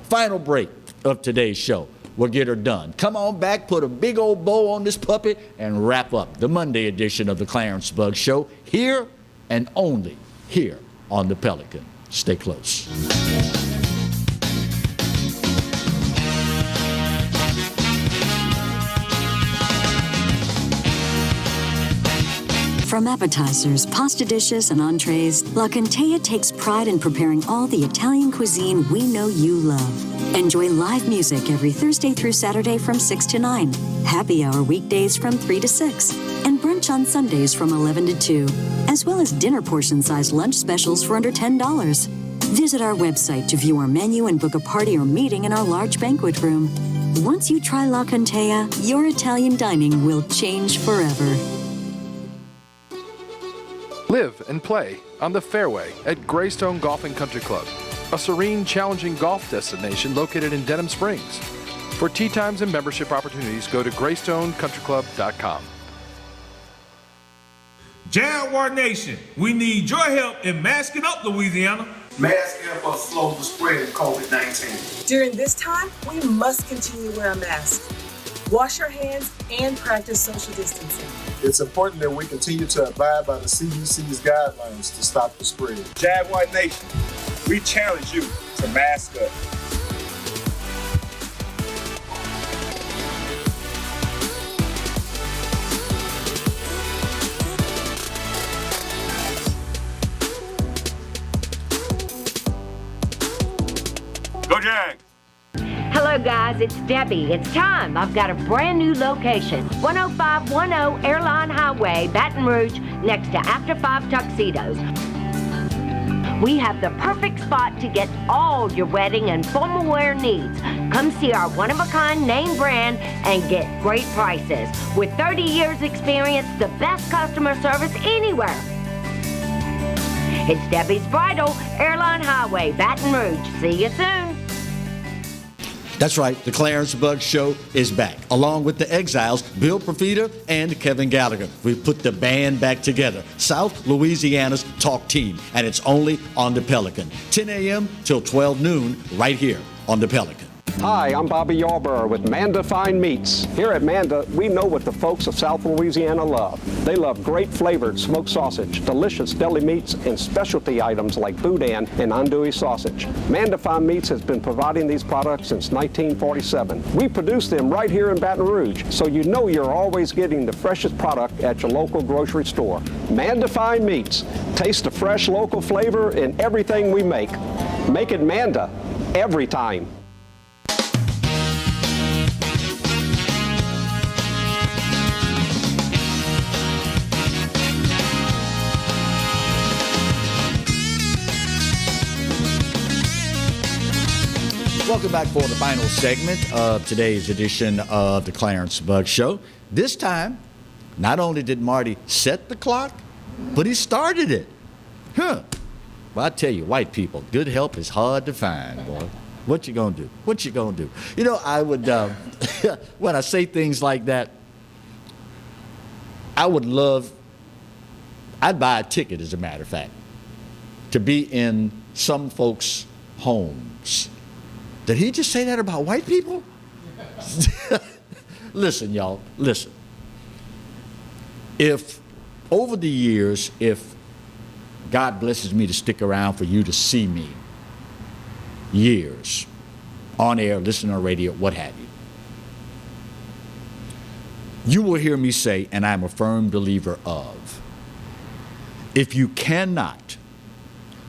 Final break of today's show. We'll get her done. Come on back, put a big old bow on this puppy, and wrap up the Monday edition of the Clarence Bugg Show, here and only here on the Pelican. Stay close. From appetizers, pasta dishes, and entrees, La Contea takes pride in preparing all the Italian cuisine we know you love. Enjoy live music every Thursday through Saturday from 6 to 9, happy hour weekdays from 3 to 6, and brunch on Sundays from 11 to 2, as well as dinner portion-sized lunch specials for under $10. Visit our website to view our menu and book a party or meeting in our large banquet room. Once you try La Contea, your Italian dining will change forever. Live and play on the fairway at Greystone Golf and Country Club, a serene, challenging golf destination located in Denham Springs. For tee times and membership opportunities, go to GreystoneCountryClub.com. Jaguar Nation, we need your help in masking up Louisiana. Masks help us slow the spread of COVID-19. During this time, we must continue to wear a mask. Wash your hands and practice social distancing. It's important that we continue to abide by the CDC's guidelines to stop the spread. Jaguar Nation, we challenge you to mask up. Go Jag! Hello, guys. It's Debbie. It's time. I've got a brand new location. 10510 Airline Highway, Baton Rouge, next to After 5 Tuxedos. We have the perfect spot to get all your wedding and formal wear needs. Come see our one-of-a-kind name brand and get great prices. With 30 years experience, the best customer service anywhere. It's Debbie's Bridal, Airline Highway, Baton Rouge. See you soon. That's right, the Clarence Bug Show is back, along with the Exiles, Bill Profita and Kevin Gallagher. We've put the band back together, South Louisiana's talk team, and it's only on the Pelican. 10 a.m. till 12 noon, right here on the Pelican. Hi, I'm Bobby Yarborough with Manda Fine Meats. Here at Manda, we know what the folks of South Louisiana love. They love great flavored smoked sausage, delicious deli meats, and specialty items like boudin and andouille sausage. Manda Fine Meats has been providing these products since 1947. We produce them right here in Baton Rouge, so you know you're always getting the freshest product at your local grocery store. Manda Fine Meats. Taste the fresh local flavor in everything we make. Make it Manda every time. Welcome back for the final segment of today's edition of the Clarence Bug Show. This time, not only did Marty set the clock, but he started it. Well, I tell you, white people, good help is hard to find, boy. What you gonna do? What you gonna do? You know, I would, when I say things like that, I'd buy a ticket, as a matter of fact, to be in some folks' homes. Did he just say that about white people? Listen, y'all, listen. If over the years, if God blesses me to stick around for you to see me, years, on air, listening on radio, what have you, you will hear me say, and I'm a firm believer of, if you cannot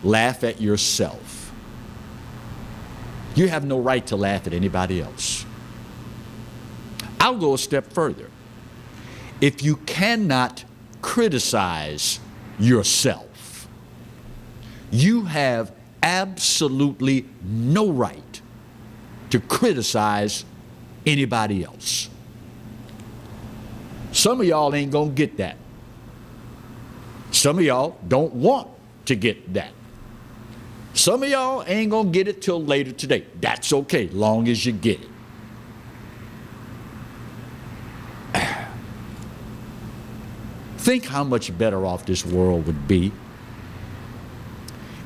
laugh at yourself, you have no right to laugh at anybody else. I'll go a step further. If you cannot criticize yourself, you have absolutely no right to criticize anybody else. Some of y'all ain't gonna get that. Some of y'all don't want to get that. Some of y'all ain't gonna get it till later today. That's okay, long as you get it. Think how much better off this world would be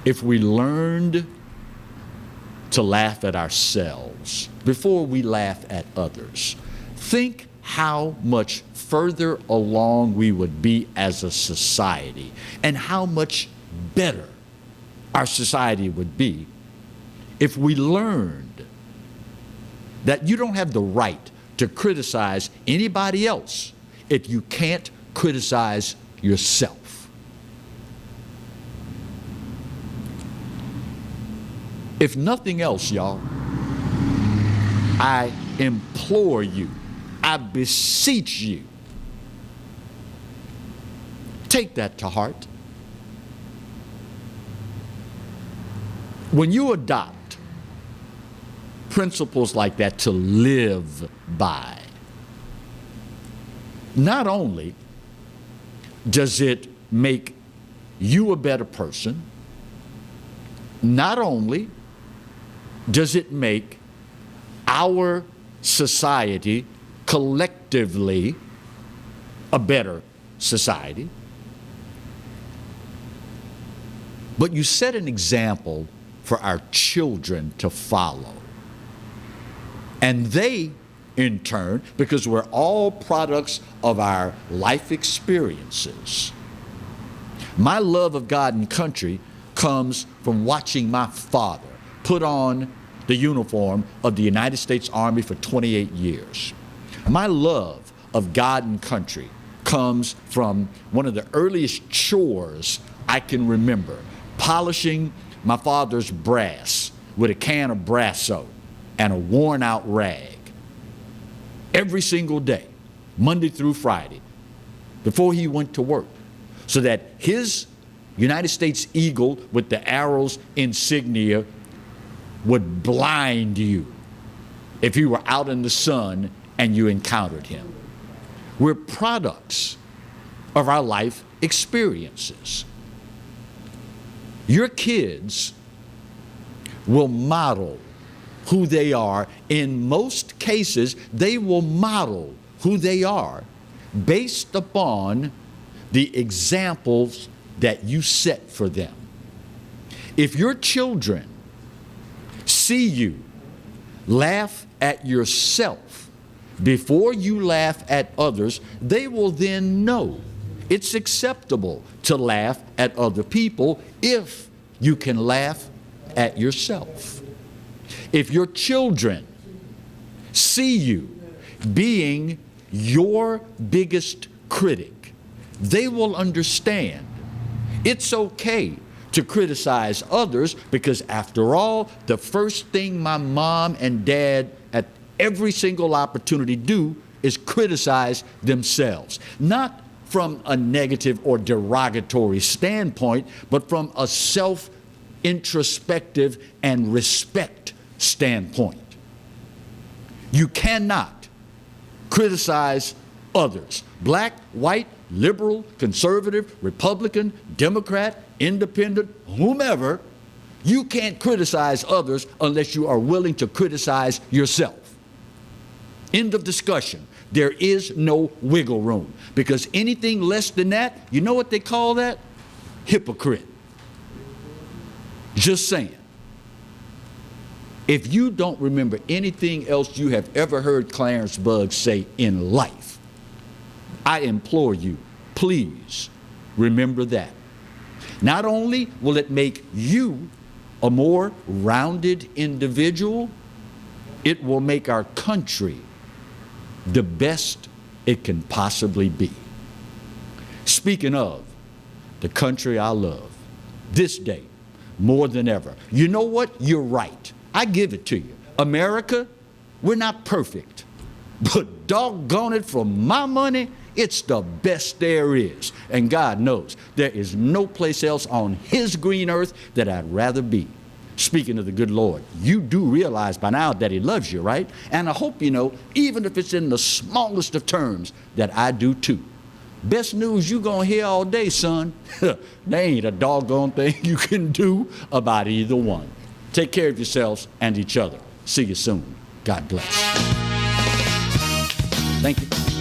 if we learned to laugh at ourselves before we laugh at others. Think how much further along we would be as a society and how much better our society would be if we learned that you don't have the right to criticize anybody else if you can't criticize yourself. If nothing else, y'all, I implore you, I beseech you, take that to heart. When you adopt principles like that to live by, not only does it make you a better person, not only does it make our society collectively a better society, but you set an example for our children to follow. And they, in turn, because we're all products of our life experiences. My love of God and country comes from watching my father put on the uniform of the United States Army for 28 years. My love of God and country comes from one of the earliest chores I can remember, polishing my father's brass with a can of Brasso and a worn out rag every single day, Monday through Friday, before he went to work, so that his United States Eagle with the arrows insignia would blind you if you were out in the sun and you encountered him. We're products of our life experiences. Your kids will model who they are. In most cases, they will model who they are based upon the examples that you set for them. If your children see you laugh at yourself before you laugh at others, they will then know it's acceptable to laugh at other people if you can laugh at yourself. If your children see you being your biggest critic, they will understand it's okay to criticize others, because after all, the first thing my mom and dad at every single opportunity do is criticize themselves. Not from a negative or derogatory standpoint, but from a self-introspective and respect standpoint. You cannot criticize others, black, white, liberal, conservative, Republican, Democrat, independent, whomever. You can't criticize others unless you are willing to criticize yourself. End of discussion. There is no wiggle room, because anything less than that, you know what they call that? Hypocrite. Just saying. If you don't remember anything else you have ever heard Clarence Buggs say in life, I implore you, please remember that. Not only will it make you a more rounded individual, it will make our country the best it can possibly be. Speaking of the country I love, this day, more than ever, you know what? You're right. I give it to you. America, we're not perfect, but doggone it, for my money, it's the best there is. And God knows there is no place else on his green earth that I'd rather be. Speaking of the good Lord, you do realize by now that he loves you, right? And I hope you know, even if it's in the smallest of terms, that I do too. Best news you gonna hear all day, son. There ain't a doggone thing you can do about either one. Take care of yourselves and each other. See you soon. God bless. Thank you.